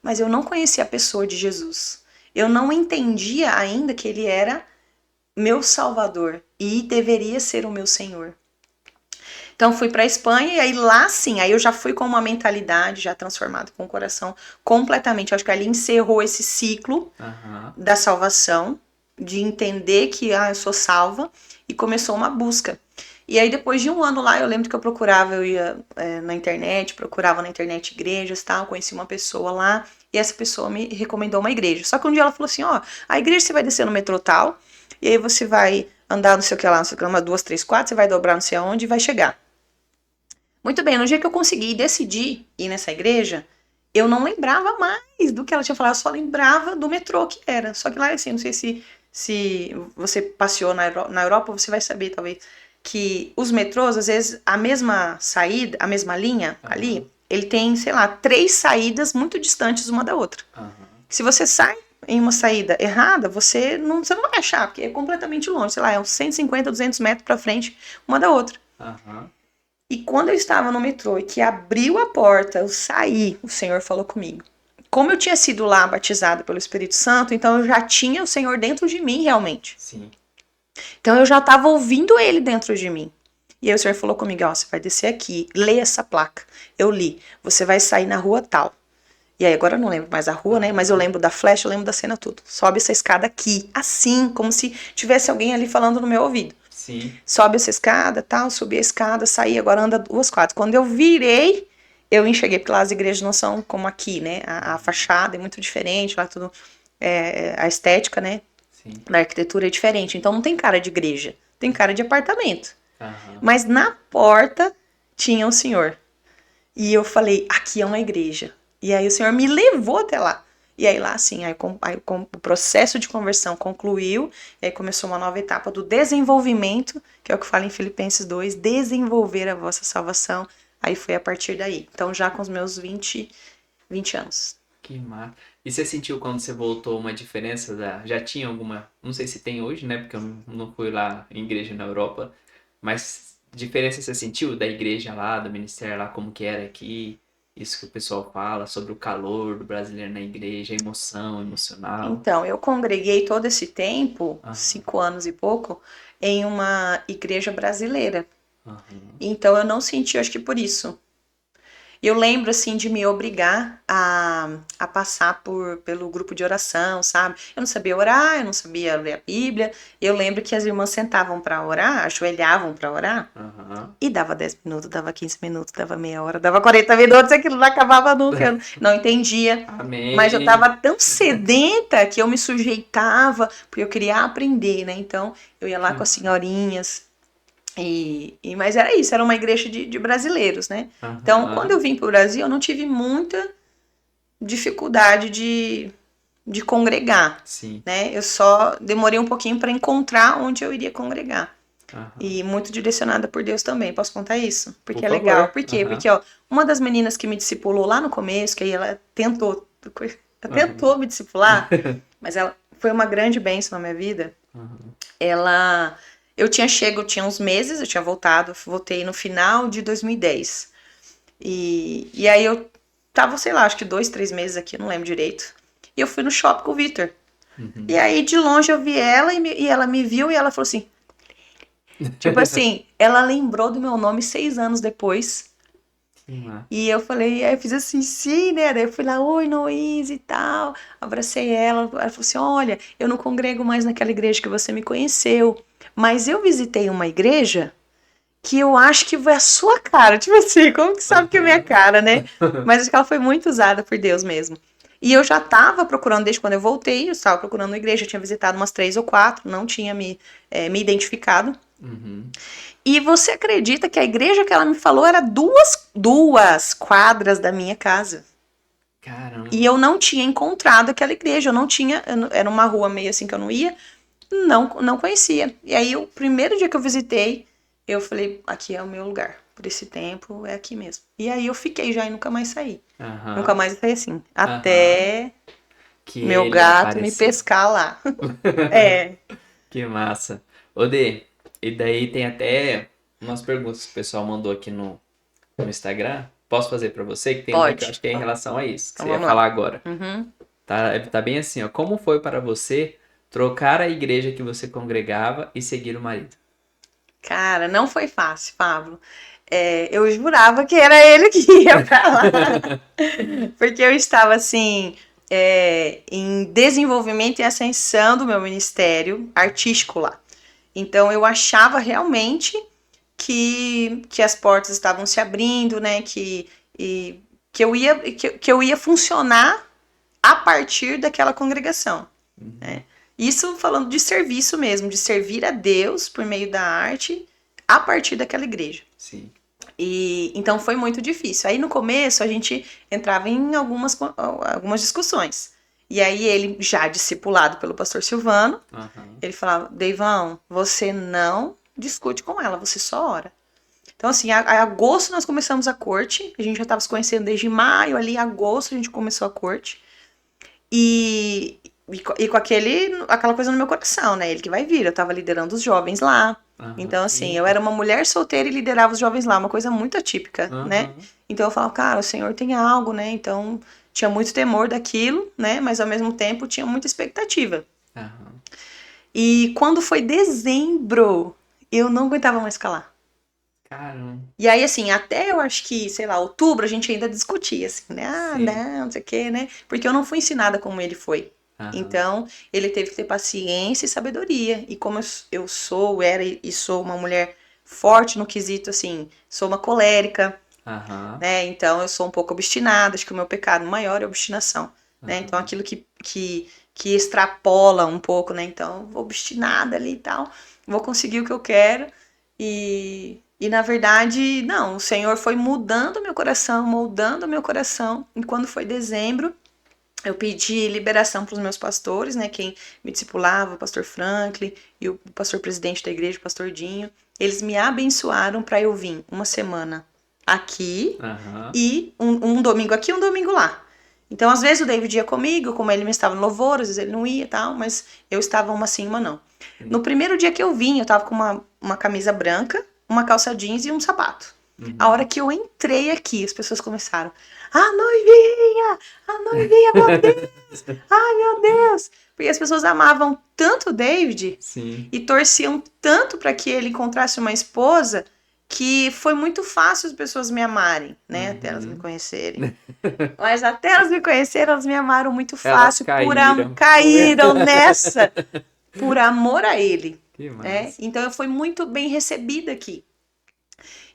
mas eu não conhecia a pessoa de Jesus. Eu não entendia ainda que ele era meu Salvador e deveria ser o meu Senhor. Então fui para a Espanha e aí lá sim, aí eu já fui com uma mentalidade já transformada, com o coração completamente. Eu acho que ali encerrou esse ciclo da salvação, de entender que eu sou salva, e começou uma busca. E aí depois de um ano lá, eu lembro que eu ia na internet, procurava na internet igrejas e tal, conheci uma pessoa lá, e essa pessoa me recomendou uma igreja. Só que um dia ela falou assim, a igreja você vai descer no metrô tal, e aí você vai andar não sei o que lá, não sei o que lá, 1, 2, 3, 4, você vai dobrar não sei aonde e vai chegar. Muito bem, no dia que eu consegui decidir ir nessa igreja, eu não lembrava mais do que ela tinha falado, eu só lembrava do metrô que era. Só que lá, assim, não sei se você passeou na Europa, você vai saber, talvez, que os metrôs, às vezes, a mesma saída, a mesma linha ali, ele tem, sei lá, 3 saídas muito distantes uma da outra. Se você sai em uma saída errada, você não vai achar, porque é completamente longe, sei lá, é uns 150, 200 metros pra frente uma da outra. E quando eu estava no metrô e que abriu a porta, eu saí, o Senhor falou comigo. Como eu tinha sido lá batizada pelo Espírito Santo, então eu já tinha o Senhor dentro de mim realmente. Sim. Então eu já estava ouvindo ele dentro de mim. E aí o Senhor falou comigo, você vai descer aqui, lê essa placa. Eu li, você vai sair na rua tal. E aí agora eu não lembro mais a rua, né? Mas eu lembro da flecha, eu lembro da cena tudo. Sobe essa escada aqui, assim, como se tivesse alguém ali falando no meu ouvido. Sim. Sobe essa escada, tal, subi a escada, saí, agora anda 2 quadras. Quando eu virei, eu enxerguei, porque lá as igrejas não são como aqui, né? A fachada é muito diferente, lá tudo, a estética, né? Sim. Da arquitetura é diferente. Então não tem cara de igreja, tem cara de apartamento. Mas na porta tinha o Senhor. E eu falei, aqui é uma igreja. E aí o Senhor me levou até lá. E aí lá, assim, o processo de conversão concluiu, e aí começou uma nova etapa do desenvolvimento, que é o que fala em Filipenses 2, desenvolver a vossa salvação. Aí foi a partir daí. Então já com os meus 20 anos. Que massa. E você sentiu quando você voltou uma diferença já tinha alguma, não sei se tem hoje, né, porque eu não fui lá em igreja na Europa, mas diferença você sentiu da igreja lá, do ministério lá, como que era aqui? Isso que o pessoal fala sobre o calor do brasileiro na igreja, a emoção, emocional. Então, eu congreguei todo esse tempo, 5 anos e pouco, em uma igreja brasileira. Então, eu não senti, acho que por isso. Eu lembro, assim, de me obrigar a passar pelo grupo de oração, sabe? Eu não sabia orar, eu não sabia ler a Bíblia. Eu lembro que as irmãs sentavam para orar, ajoelhavam para orar, e dava 10 minutos, dava 15 minutos, dava meia hora, dava 40 minutos, aquilo não acabava nunca. Eu não entendia. Amém. Mas eu tava tão sedenta que eu me sujeitava, porque eu queria aprender, né? Então, eu ia lá com as senhorinhas. Mas era isso, era uma igreja de brasileiros, né? Então, quando eu vim pro Brasil, eu não tive muita dificuldade de congregar. Sim. Né? Eu só demorei um pouquinho para encontrar onde eu iria congregar. E muito direcionada por Deus também. Posso contar isso? Porque é legal. Por quê? Porque, uma das meninas que me discipulou lá no começo, que aí ela tentou me discipular, mas ela foi uma grande bênção na minha vida. Eu tinha uns meses, eu tinha voltei no final de 2010. E aí eu tava, sei lá, acho que 2, 3 meses aqui, não lembro direito. E eu fui no shopping com o Victor. E aí, de longe, eu vi ela e ela me viu e ela falou assim, tipo assim, ela lembrou do meu nome 6 anos depois. E eu falei, aí eu fiz assim, sim, né? Daí eu fui lá, oi, Noíse e tal. Abracei ela. Ela falou assim: olha, eu não congrego mais naquela igreja que você me conheceu. Mas eu visitei uma igreja que eu acho que foi a sua cara. Tipo assim, como que sabe que é a minha cara, né? Mas acho que ela foi muito usada por Deus mesmo. E eu já estava procurando, desde quando eu voltei, eu estava procurando uma igreja, eu tinha visitado umas 3 ou 4, não tinha me identificado. E você acredita que a igreja que ela me falou era duas quadras da minha casa? Caramba. E eu não tinha encontrado aquela igreja, eu não tinha, era uma rua meio assim que eu não ia, não conhecia. E aí, o primeiro dia que eu visitei, eu falei, aqui é o meu lugar. Por esse tempo, é aqui mesmo. E aí eu fiquei já e nunca mais saí. Nunca mais saí assim. Até que meu ele gato me apareceu. pescar lá. É. Que massa. Ô, Dê, e daí tem até umas perguntas que o pessoal mandou aqui no Instagram. Posso fazer pra você? Que tem uma que eu Pode. acho que é em relação a isso, que Então você ia vamos falar lá. agora. Uhum. Tá bem assim, ó. Como foi para você trocar a igreja que você congregava e seguir o marido? Cara, não foi fácil, Pablo. Eu jurava que era ele que ia pra lá. Porque eu estava assim, em desenvolvimento e ascensão do meu ministério artístico lá. Então eu achava realmente que as portas estavam se abrindo, né? Que eu ia funcionar a partir daquela congregação. Né? Isso falando de serviço mesmo, de servir a Deus por meio da arte a partir daquela igreja. Sim. E então foi muito difícil. Aí no começo a gente entrava em algumas discussões. E aí ele, já discipulado pelo pastor Silvano, ele falava, Deivão, você não discute com ela, você só ora. Então assim, a agosto nós começamos a corte, a gente já estava se conhecendo desde maio, ali em agosto a gente começou a corte. E com aquela coisa no meu coração, né? Ele que vai vir, eu tava liderando os jovens lá. Então, assim, eu era uma mulher solteira e liderava os jovens lá, uma coisa muito atípica, né? Então eu falava, cara, o Senhor tem algo, né? Então tinha muito temor daquilo, né? Mas ao mesmo tempo tinha muita expectativa. E quando foi dezembro, eu não aguentava mais calar. Caramba. E aí, assim, até eu acho que, sei lá, outubro a gente ainda discutia, assim, né? Ah, Sim. não sei o quê, né? Porque eu não fui ensinada como ele foi. Então, ele teve que ter paciência e sabedoria. E como eu era e sou uma mulher forte no quesito, assim, sou uma colérica, né? Então, eu sou um pouco obstinada. Acho que o meu pecado maior é a obstinação, né? Então, aquilo que extrapola um pouco, né? Então, vou obstinada ali e tal, vou conseguir o que eu quero. E na verdade, não, o Senhor foi mudando meu coração, moldando meu coração. E quando foi dezembro, eu pedi liberação para os meus pastores, né? Quem me discipulava, o pastor Franklin e o pastor presidente da igreja, o pastor Dinho. Eles me abençoaram para eu vir uma semana aqui e um domingo aqui, um domingo lá. Então, às vezes o David ia comigo, como ele me estava no louvor, às vezes ele não ia e tal, mas eu estava uma sim, uma não. No primeiro dia que eu vim, eu tava com uma camisa branca, uma calça jeans e um sapato. A hora que eu entrei aqui, as pessoas começaram, a noivinha, meu Deus, ai meu Deus. Porque as pessoas amavam tanto o David e torciam tanto para que ele encontrasse uma esposa que foi muito fácil as pessoas me amarem, né? Até elas me conhecerem. Mas até elas me conheceram, elas me amaram muito fácil. Caíram nessa por amor a ele. Né? Então eu fui muito bem recebida aqui.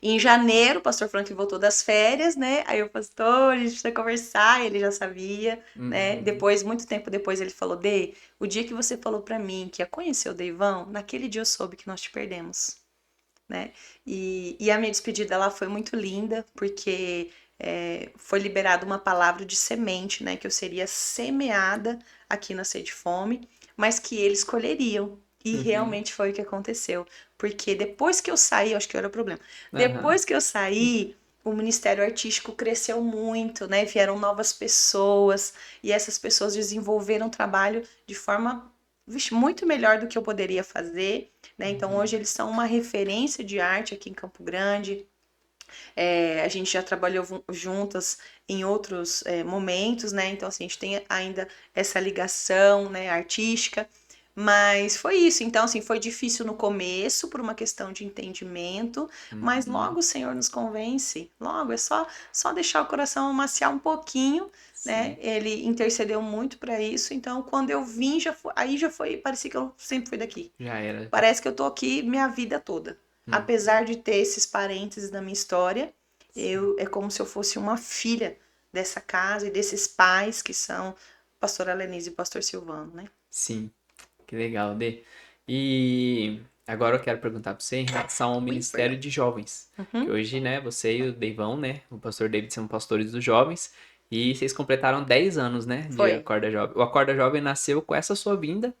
Em janeiro, o pastor Franklin voltou das férias, né? Aí o pastor, a gente precisa conversar, ele já sabia, né? Depois, muito tempo depois, ele falou, Dei, o dia que você falou pra mim que ia conhecer o Deivão, naquele dia eu soube que nós te perdemos, né? E a minha despedida lá foi muito linda, porque foi liberada uma palavra de semente, né? Que eu seria semeada aqui na Sede Fome, mas que eles colheriam. E realmente foi o que aconteceu. Porque depois que eu saí, acho que era o problema. Depois que eu saí, o Ministério Artístico cresceu muito, né? Vieram novas pessoas e essas pessoas desenvolveram o trabalho de forma muito melhor do que eu poderia fazer, né? Então hoje eles são uma referência de arte aqui em Campo Grande. A gente já trabalhou juntas em outros momentos, né? Então, assim, a gente tem ainda essa ligação, né, artística. Mas foi isso. Então, assim, foi difícil no começo por uma questão de entendimento, mas logo o Senhor nos convence. Logo, é só deixar o coração amaciar um pouquinho, né? Sim. Ele intercedeu muito para isso. Então, quando eu vim, aí já foi, parecia que eu sempre fui daqui. Já era. Parece que eu tô aqui minha vida toda. Apesar de ter esses parênteses da minha história, é como se eu fosse uma filha dessa casa e desses pais que são pastora Lenise e pastor Silvano, né? Sim. Que legal, Dê. E agora eu quero perguntar para você em relação ao Ministério de Jovens. Que hoje, né, você e o Deivão, né, o pastor David são pastores dos jovens. E vocês completaram 10 anos, né, de Foi. Acorda Jovem. O Acorda Jovem nasceu com essa sua vinda?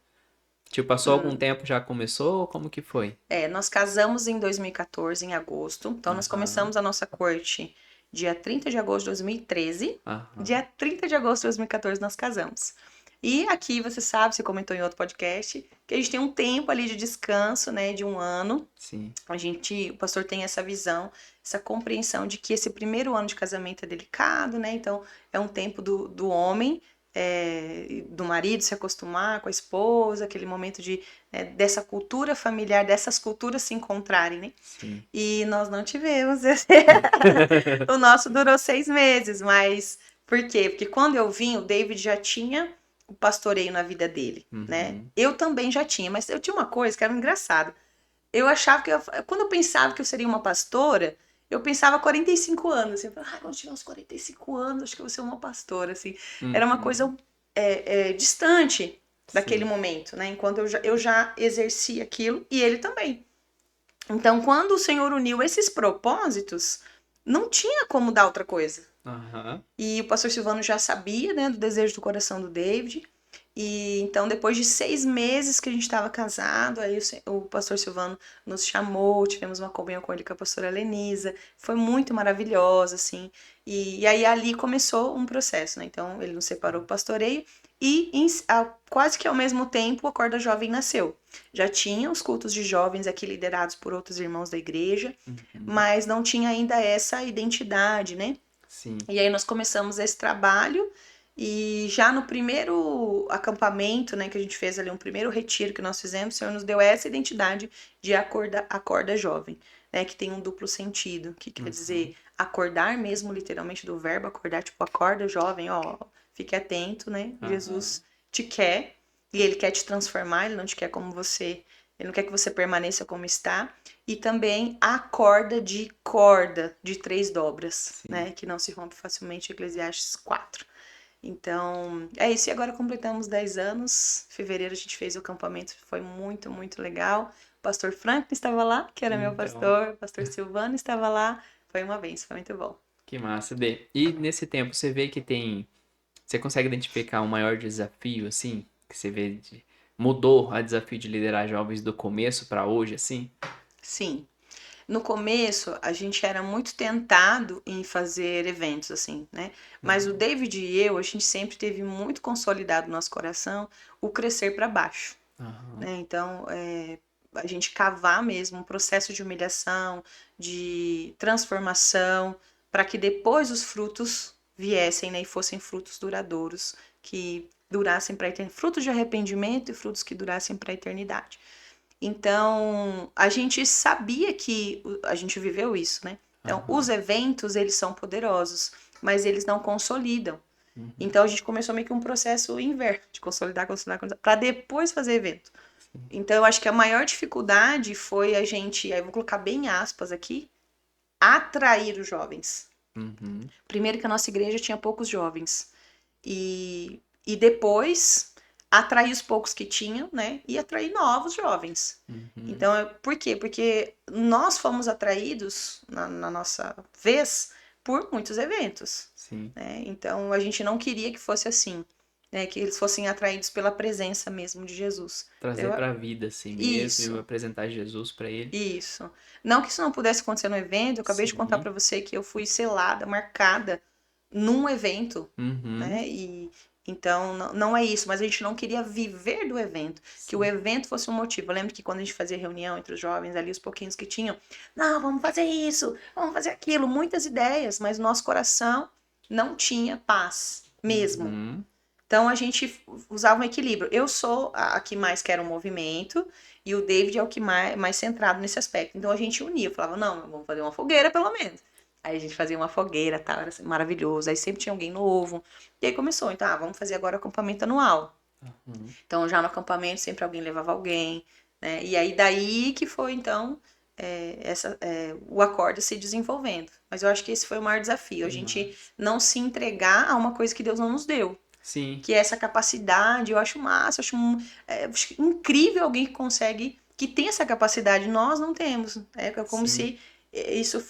Tipo, passou algum tempo, já começou? Como que foi? Nós casamos em 2014, em agosto. Então, nós Aham, começamos a nossa corte dia 30 de agosto de 2013. aham. Dia 30 de agosto de 2014, nós casamos. E aqui, você sabe, você comentou em outro podcast, que a gente tem um tempo ali de descanso, né, de um ano. Sim. O pastor tem essa visão, essa compreensão de que esse primeiro ano de casamento é delicado, né? Então, é um tempo do homem, do marido se acostumar com a esposa, aquele momento dessa cultura familiar, dessas culturas se encontrarem, né? Sim. E nós não tivemos. O nosso durou 6 meses, mas por quê? Porque quando eu vim, o David já tinha o pastoreio na vida dele, né? Uhum. Eu também já tinha, mas eu tinha uma coisa que era engraçada. Eu achava quando eu pensava que eu seria uma pastora, eu pensava 45 anos. Assim, eu falava, quando eu tiver uns 45 anos, acho que eu vou ser uma pastora. Assim. Era uma Uhum. coisa distante daquele Sim. momento, né? Enquanto eu já exercia aquilo e ele também. Então, quando o Senhor uniu esses propósitos, não tinha como dar outra coisa. Aham. E o pastor Silvano já sabia, né, do desejo do coração do David. E então, depois de 6 meses que a gente estava casado, aí o pastor Silvano nos chamou, tivemos uma comunhão com ele com a pastora Lenisa. Foi muito maravilhosa, assim. E aí ali começou um processo, né? Então, ele nos separou do pastoreio e quase que ao mesmo tempo o Acorda Jovem nasceu. Já tinha os cultos de jovens aqui liderados por outros irmãos da igreja, Uhum. mas não tinha ainda essa identidade, né? Sim. E aí nós começamos esse trabalho e já no primeiro acampamento, né, que a gente fez ali, um primeiro retiro que nós fizemos, o Senhor nos deu essa identidade de acorda jovem, né, que tem um duplo sentido, que quer Uhum. dizer acordar mesmo, literalmente do verbo acordar, tipo acorda jovem, ó, fique atento, né, Aham. Jesus te quer e ele quer te transformar, ele não te quer como você, ele não quer que você permaneça como está. E também a corda de 3 dobras, Sim. né? Que não se rompe facilmente, Eclesiastes 4. Então, é isso. E agora completamos 10 anos. Em fevereiro a gente fez o acampamento, foi muito, muito legal. O pastor Franklin estava lá, que era meu Então, pastor. O pastor Silvano estava lá. Foi uma benção, foi muito bom. que massa, Dê. E nesse tempo você vê que tem. Você consegue identificar um maior desafio, assim? Que você vê mudou a desafio de liderar jovens do começo para hoje, assim? Sim. No começo, a gente era muito tentado em fazer eventos, assim, né? Mas o Uhum. David e eu, a gente sempre teve muito consolidado no nosso coração o crescer para baixo, Aham. né? Então, a gente cavar mesmo um processo de humilhação, de transformação, para que depois os frutos viessem, né? E fossem frutos duradouros, que durassem para a eternidade, frutos de arrependimento e frutos que durassem para a eternidade. Então, a gente sabia que a gente viveu isso, né? Então, os Aham. eventos, eles são poderosos, mas eles não consolidam. Uhum. Então, a gente começou meio que um processo inverso, de consolidar, para depois fazer evento. Sim. Então, eu acho que a maior dificuldade foi a gente, aí eu vou colocar bem aspas aqui, atrair os jovens. Uhum. Primeiro que a nossa igreja tinha poucos jovens. E depois atrair os poucos que tinham, né? E atrair novos jovens. Uhum. Então, por quê? Porque nós fomos atraídos, na nossa vez, por muitos eventos. Sim. Né? Então, a gente não queria que fosse assim. Né? Que eles fossem atraídos pela presença mesmo de Jesus. Trazer Então, para a vida assim mesmo e isso. apresentar Jesus para ele. Isso. Não que isso não pudesse acontecer no evento, eu acabei de contar Sim. para você que eu fui selada, marcada num evento, Uhum. né? Então, não é isso, mas a gente não queria viver do evento, que o evento fosse um motivo. Eu lembro que quando a gente fazia reunião entre os jovens ali, os pouquinhos que tinham, não, vamos fazer isso, vamos fazer aquilo, muitas ideias, mas nosso coração não tinha paz mesmo. Uhum. Então a gente usava um equilíbrio. Eu sou a que mais quer um movimento e o David é o que mais centrado nesse aspecto. Então a gente unia, falava, não, vamos fazer uma fogueira pelo menos. Aí a gente fazia uma fogueira, tal, era assim, maravilhoso. Aí sempre tinha alguém novo. E aí começou, então, vamos fazer agora o acampamento anual. Uhum. Então já no acampamento sempre alguém levava alguém, né? E aí daí que foi então o acorde se desenvolvendo. Mas eu acho que esse foi o maior desafio, a gente não se entregar a uma coisa que Deus não nos deu. Sim. Que é essa capacidade, eu acho massa, acho incrível alguém que consegue, que tem essa capacidade, nós não temos. É como se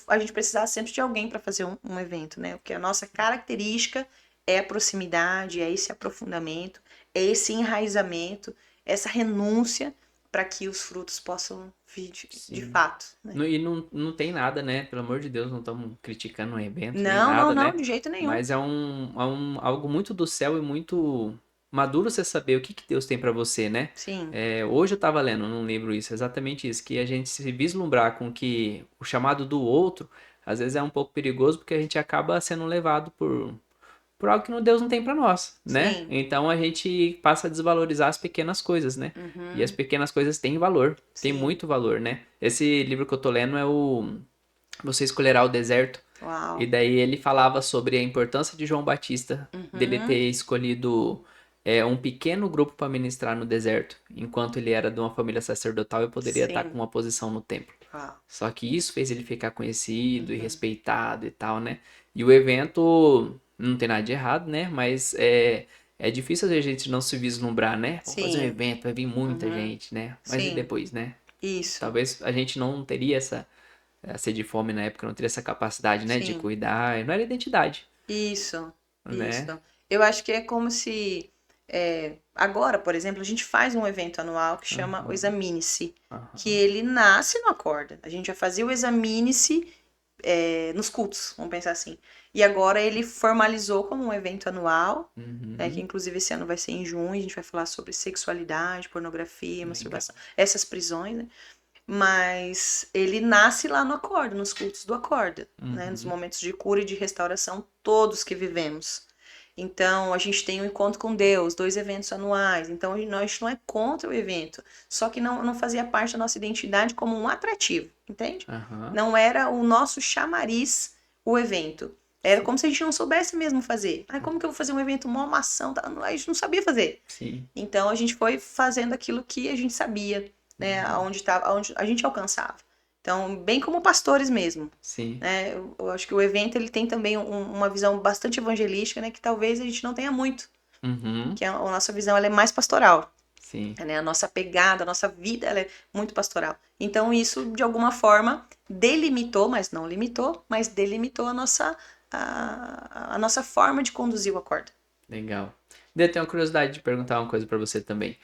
a gente precisasse sempre de alguém para fazer um evento, né? Porque a nossa característica é a proximidade, é esse aprofundamento, é esse enraizamento, essa renúncia para que os frutos possam vir de fato. Né? E não tem nada, né? Pelo amor de Deus, não estamos criticando o evento, nem Não, nada, né? de jeito nenhum. Mas é algo muito do céu e muito maduro você saber o que Deus tem pra você, né? Sim. Hoje eu tava lendo num livro isso, exatamente isso, que a gente se vislumbrar com que o chamado do outro, às vezes é um pouco perigoso porque a gente acaba sendo levado por algo que Deus não tem pra nós, né? Sim. Então a gente passa a desvalorizar as pequenas coisas, né? Uhum. E as pequenas coisas têm valor, têm Sim. muito valor, né? Esse livro que eu tô lendo é o Você Escolherá o Deserto. Uau. E daí ele falava sobre a importância de João Batista, dele ter escolhido um pequeno grupo para ministrar no deserto, enquanto ele era de uma família sacerdotal e poderia estar com uma posição no templo. Uau. Só que isso fez ele ficar conhecido e respeitado e tal, né? E o evento não tem nada de errado, né? Mas é difícil às vezes a gente não se vislumbrar, né? Vamos fazer um evento, vai vir muita gente, né? Mas e depois, né? Isso. Talvez a gente não teria essa sede de fome na época, não teria essa capacidade, né? De cuidar. Não era identidade. Isso. Né? Isso. Eu acho que é como se agora, por exemplo, a gente faz um evento anual que chama o Examine-se, que ele nasce no Acorda. A gente já fazia o Examine-se nos cultos, vamos pensar assim. E agora ele formalizou como um evento anual, que inclusive esse ano vai ser em junho, a gente vai falar sobre sexualidade, pornografia, masturbação, essas prisões, né? Mas ele nasce lá no Acorda, nos cultos do Acorda, né? Nos momentos de cura e de restauração, todos que vivemos. Então, a gente tem um encontro com Deus, 2 eventos anuais. Então, a gente não é contra o evento. Só que não fazia parte da nossa identidade como um atrativo, entende? Não era o nosso chamariz o evento. Era como se a gente não soubesse mesmo fazer. Como que eu vou fazer um evento, uma ação? A gente não sabia fazer. Sim. Então, a gente foi fazendo aquilo que a gente sabia, né? Aonde a gente alcançava. Então, bem como pastores mesmo. Sim. Né? Eu acho que o evento ele tem também uma visão bastante evangelística, né? Que talvez a gente não tenha muito. Que a nossa visão ela é mais pastoral. Sim. Né? A nossa pegada, a nossa vida ela é muito pastoral. Então, isso, de alguma forma, delimitou, mas não limitou, mas delimitou a nossa forma de conduzir o acordo. Legal. Eu tenho a curiosidade de perguntar uma coisa pra você também.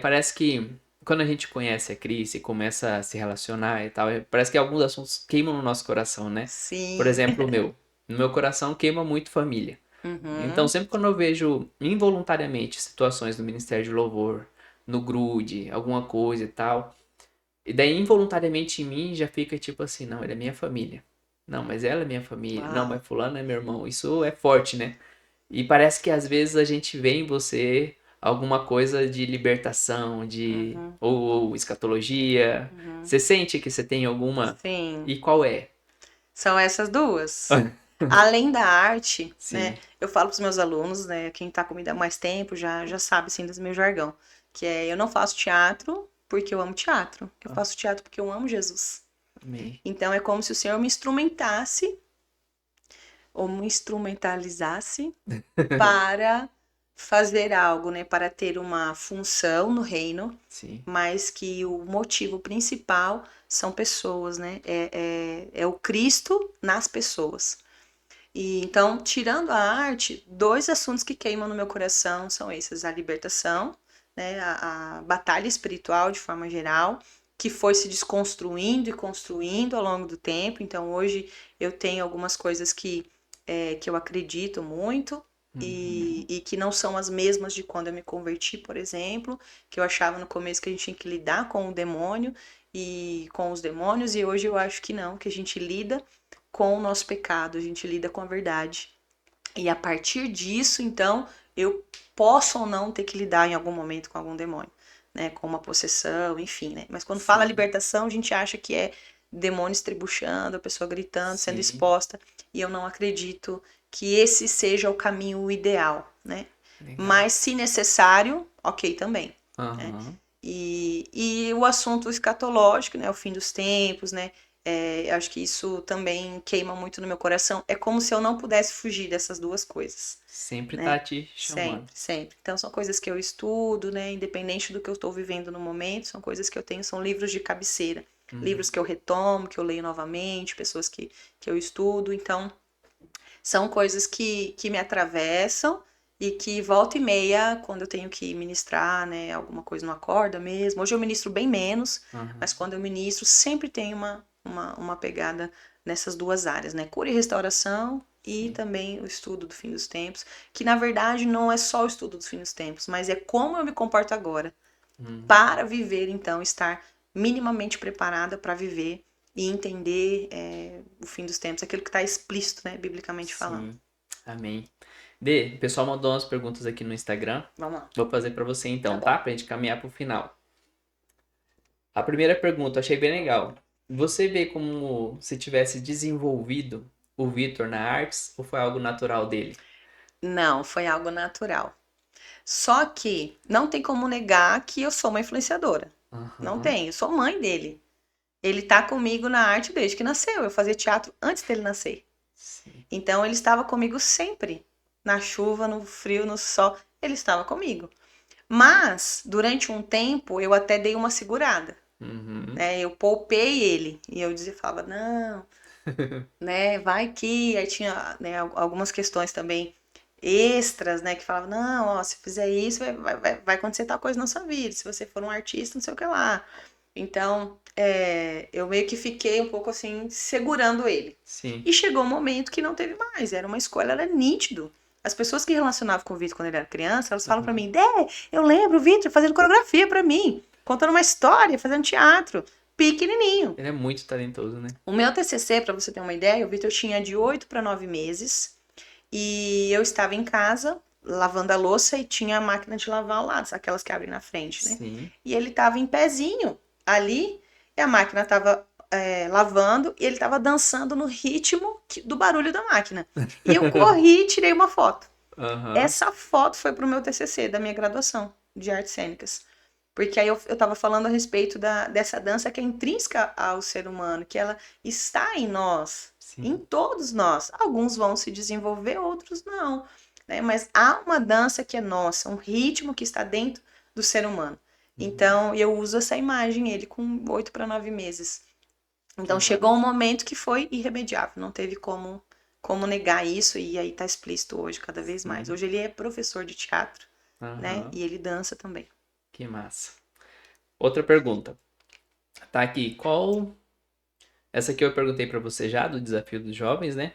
Parece que quando a gente conhece a Cris e começa a se relacionar e tal, parece que alguns assuntos queimam no nosso coração, né? Sim. Por exemplo, no meu coração queima muito família. Então, sempre quando eu vejo involuntariamente situações no Ministério de Louvor, no grude, alguma coisa e tal, e daí involuntariamente em mim já fica tipo assim, não, ele é minha família. Não, mas ela é minha família. Uau. Não, mas fulano é meu irmão. Isso é forte, né? E parece que às vezes a gente vê em você alguma coisa de libertação, ou escatologia. Você sente que você tem alguma? Sim. E qual é? São essas duas. Além da arte, Sim. né? Eu falo para os meus alunos, né? Quem está comigo há mais tempo já sabe, assim, do meu jargão. Que eu não faço teatro porque eu amo teatro. Eu faço teatro porque eu amo Jesus. Amém. Então é como se o Senhor me instrumentasse ou me instrumentalizasse para fazer algo, né? Para ter uma função no reino. Sim. Mas que o motivo principal são pessoas, né? É o Cristo nas pessoas. E então, tirando a arte, 2 assuntos que queimam no meu coração são esses: a libertação, né? A batalha espiritual de forma geral, que foi se desconstruindo e construindo ao longo do tempo. Então, hoje eu tenho algumas coisas que eu acredito muito, e que não são as mesmas de quando eu me converti, por exemplo, que eu achava no começo que a gente tinha que lidar com o demônio e com os demônios, e hoje eu acho que não, que a gente lida com o nosso pecado, a gente lida com a verdade. E a partir disso, então, eu posso ou não ter que lidar em algum momento com algum demônio, né? Com uma possessão, enfim, né? Mas quando fala libertação, a gente acha que é demônios tribuchando, a pessoa gritando, sendo exposta, e eu não acredito que esse seja o caminho ideal, né? Legal. Mas, se necessário, ok também. Né? Aham. E o assunto escatológico, né? O fim dos tempos, né? Eu acho que isso também queima muito no meu coração. É como se eu não pudesse fugir dessas duas coisas, Sempre tá né? te chamando. Sempre, sempre. Então, são coisas que eu estudo, né? Independente do que eu estou vivendo no momento, são coisas que eu tenho, são livros de cabeceira. Livros que eu retomo, que eu leio novamente, pessoas que eu estudo. Então, são coisas que me atravessam e que volta e meia, quando eu tenho que ministrar, né, alguma coisa não acorda mesmo. Hoje eu ministro bem menos, mas quando eu ministro, sempre tem uma pegada nessas duas áreas, né? Cura e restauração e também o estudo do fim dos tempos, que na verdade não é só o estudo do fim dos tempos, mas é como eu me comporto agora para viver, então, estar minimamente preparada para viver e entender o fim dos tempos, aquilo que está explícito, né, biblicamente falando. Sim. Amém. Dê, o pessoal mandou umas perguntas aqui no Instagram. Vamos lá. Vou fazer pra você então, Tá tá? Pra gente caminhar pro final. A primeira pergunta, achei bem legal. Você vê como se tivesse desenvolvido o Vitor na artes ou foi algo natural dele? Não, foi algo natural. Só que não tem como negar que eu sou uma influenciadora. Não Aham. tem, eu sou mãe dele. Ele tá comigo na arte desde que nasceu. Eu fazia teatro antes dele nascer. Sim. Então ele estava comigo sempre. Na chuva, no frio, no sol, ele estava comigo. Mas, durante um tempo, eu até dei uma segurada, Uhum. né? Eu poupei ele. E eu dizia, falava, não, né? Vai que... Aí tinha, né, algumas questões também extras, né? Que falavam, não, ó, se fizer isso, vai acontecer tal coisa na sua vida. Se você for um artista, não sei o que lá. Então, eu meio que fiquei um pouco assim, segurando ele. Sim. E chegou um momento que não teve mais. Era uma escolha, era nítido. As pessoas que relacionavam com o Vitor quando ele era criança, elas falam pra mim, Dé, eu lembro o Vitor fazendo coreografia pra mim, contando uma história, fazendo teatro, pequenininho. Ele é muito talentoso, né? O meu TCC, pra você ter uma ideia, o Vitor tinha de 8 para 9 meses e eu estava em casa lavando a louça e tinha a máquina de lavar ao lado, aquelas que abrem na frente, né? Sim. E ele estava em pezinho ali e a máquina estava lavando e ele estava dançando no ritmo do barulho da máquina. E eu corri e tirei uma foto. Aham. Essa foto foi pro meu TCC da minha graduação de artes cênicas. Porque aí eu tava falando a respeito dessa dança que é intrínseca ao ser humano, que ela está em nós, em Sim. todos nós. Alguns vão se desenvolver, outros não. Né? Mas há uma dança que é nossa, um ritmo que está dentro do ser humano. Então, eu uso essa imagem, ele com 8 para 9 meses. Então, chegou um momento que foi irremediável, não teve como negar isso, e aí tá explícito hoje cada vez mais. Hoje ele é professor de teatro, né? Aham. E ele dança também. Que massa. Outra pergunta. Tá aqui, qual... Essa aqui eu perguntei pra você já, do desafio dos jovens, né?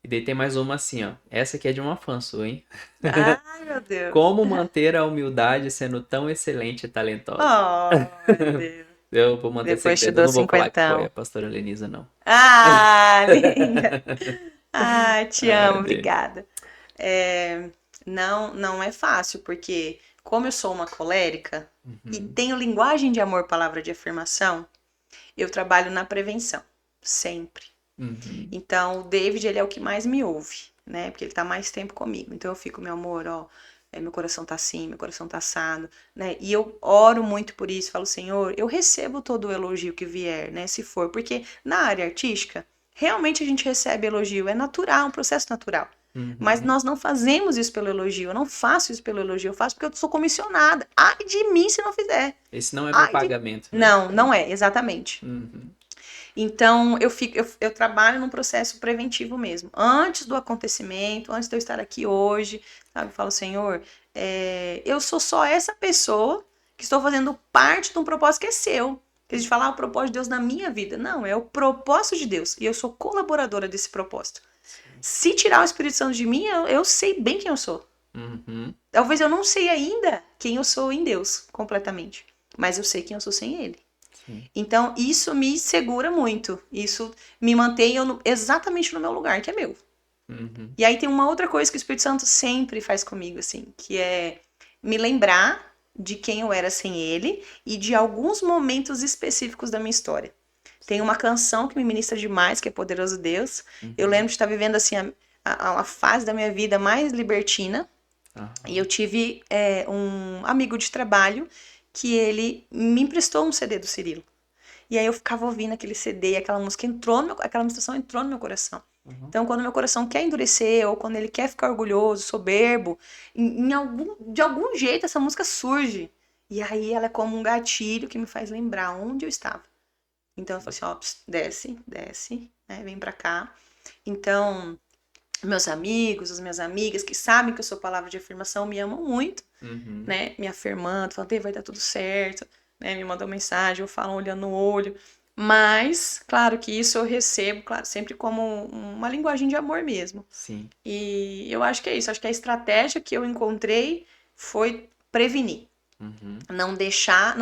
E daí tem mais uma assim, ó. Essa aqui é de uma fã sua, hein? Ai, meu Deus. Como manter a humildade sendo tão excelente e talentosa? Oh, meu Deus. Eu vou manter Depois te segredo, eu dou não vou falar que foi a cinquentão. pastora Lenisa, não. Ah, linda. Ah, te Ah, amo, obrigada. Não é fácil, porque como eu sou uma colérica e tenho linguagem de amor, palavra de afirmação, eu trabalho na prevenção, sempre. Uhum. Então, o David, ele é o que mais me ouve, né? Porque ele tá mais tempo comigo. Então, eu fico, meu amor, ó, meu coração tá assim, meu coração tá assado, né? E eu oro muito por isso, falo, Senhor, eu recebo todo o elogio que vier, né? Se for, porque na área artística, realmente a gente recebe elogio, é natural, um processo natural. Mas nós não fazemos isso pelo elogio, eu não faço isso pelo elogio, eu faço porque eu sou comissionada. Ai de mim se não fizer. Esse não é meu pagamento, né? Não, não é, exatamente. Uhum. Então, eu trabalho num processo preventivo mesmo. Antes do acontecimento, antes de eu estar aqui hoje, sabe? Eu falo, Senhor, eu sou só essa pessoa que estou fazendo parte de um propósito que é seu. Que a gente fala, o propósito de Deus na minha vida. Não, é o propósito de Deus. E eu sou colaboradora desse propósito. Se tirar o Espírito Santo de mim, eu sei bem quem eu sou. Uhum. Talvez eu não sei ainda quem eu sou em Deus, completamente. Mas eu sei quem eu sou sem Ele. Sim. Então, isso me segura muito. Isso me mantém exatamente no meu lugar, que é meu. Uhum. E aí tem uma outra coisa que o Espírito Santo sempre faz comigo, assim, que é me lembrar de quem eu era sem Ele e de alguns momentos específicos da minha história. Tem uma canção que me ministra demais, que é Poderoso Deus. Eu Uhum. lembro de estar vivendo, assim, a fase da minha vida mais libertina. E eu Aham. tive um amigo de trabalho que ele me emprestou um CD do Cirilo. E aí eu ficava ouvindo aquele CD, aquela música aquela ministração entrou no meu coração. Uhum. Então, quando meu coração quer endurecer, ou quando ele quer ficar orgulhoso, soberbo, de algum jeito essa música surge. E aí ela é como um gatilho que me faz lembrar onde eu estava. Então eu falei assim, ó, desce, desce, né, vem pra cá. Então, meus amigos, as minhas amigas que sabem que eu sou palavra de afirmação me amam muito, Uhum. né? Me afirmando, falando, vai dar tudo certo, né? Me mandam mensagem, eu falo olhando no olho. Mas, claro que isso eu recebo, claro, sempre como uma linguagem de amor mesmo. Sim. E eu acho que é isso. Acho que a estratégia que eu encontrei foi prevenir. Uhum. Não deixar,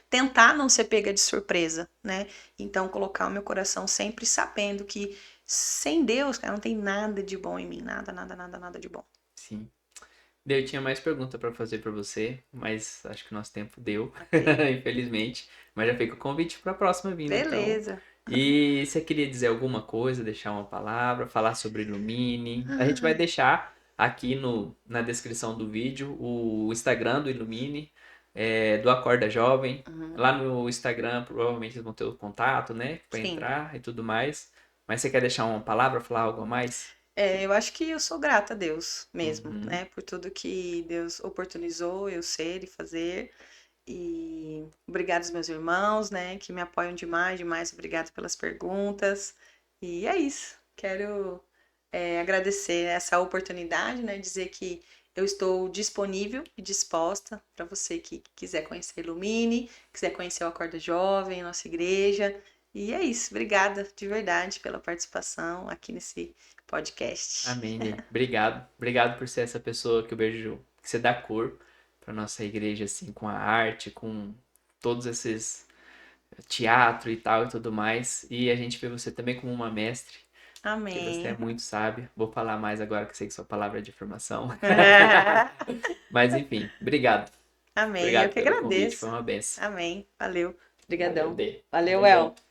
tentar não ser pega de surpresa, né? Então, colocar o meu coração sempre sabendo que sem Deus, cara, não tem nada de bom em mim. Nada, nada, nada, nada de bom. Sim. Eu tinha mais pergunta pra fazer pra você, mas acho que o nosso tempo deu, Ok. infelizmente. Mas já fica o convite pra próxima vinda, então. Beleza. E você queria dizer alguma coisa, deixar uma palavra, falar sobre Ilumine? A gente vai deixar aqui na descrição do vídeo o Instagram do Ilumine, do Acorda Jovem. Uhum. Lá no Instagram, provavelmente eles vão ter o contato, né? Pra Sim. entrar e tudo mais. Mas você quer deixar uma palavra, falar algo a mais? Eu acho que eu sou grata a Deus mesmo, Uhum. né? Por tudo que Deus oportunizou eu ser e fazer. E obrigado aos meus irmãos, né? Que me apoiam demais, demais. Obrigado pelas perguntas. E é isso. Quero agradecer essa oportunidade, né? Dizer que eu estou disponível e disposta para você que quiser conhecer Ilumine, quiser conhecer o Acorda Jovem, nossa igreja. E é isso. Obrigada de verdade pela participação aqui nesse podcast. Amém, Ney. Obrigado. Obrigado por ser essa pessoa que eu vejo que você dá cor para nossa igreja, assim, com a arte, com todos esses teatro e tal e tudo mais. E a gente vê você também como uma mestre, que você é Amém. muito sábia. Vou falar mais agora que eu sei que sua palavra é de afirmação. Mas enfim, obrigado. Amém. Eu Obrigado que pelo convite, foi agradeço. uma benção. Amém. Valeu. Valeu, Obrigadão. Dê. Valeu, Tamo El. junto.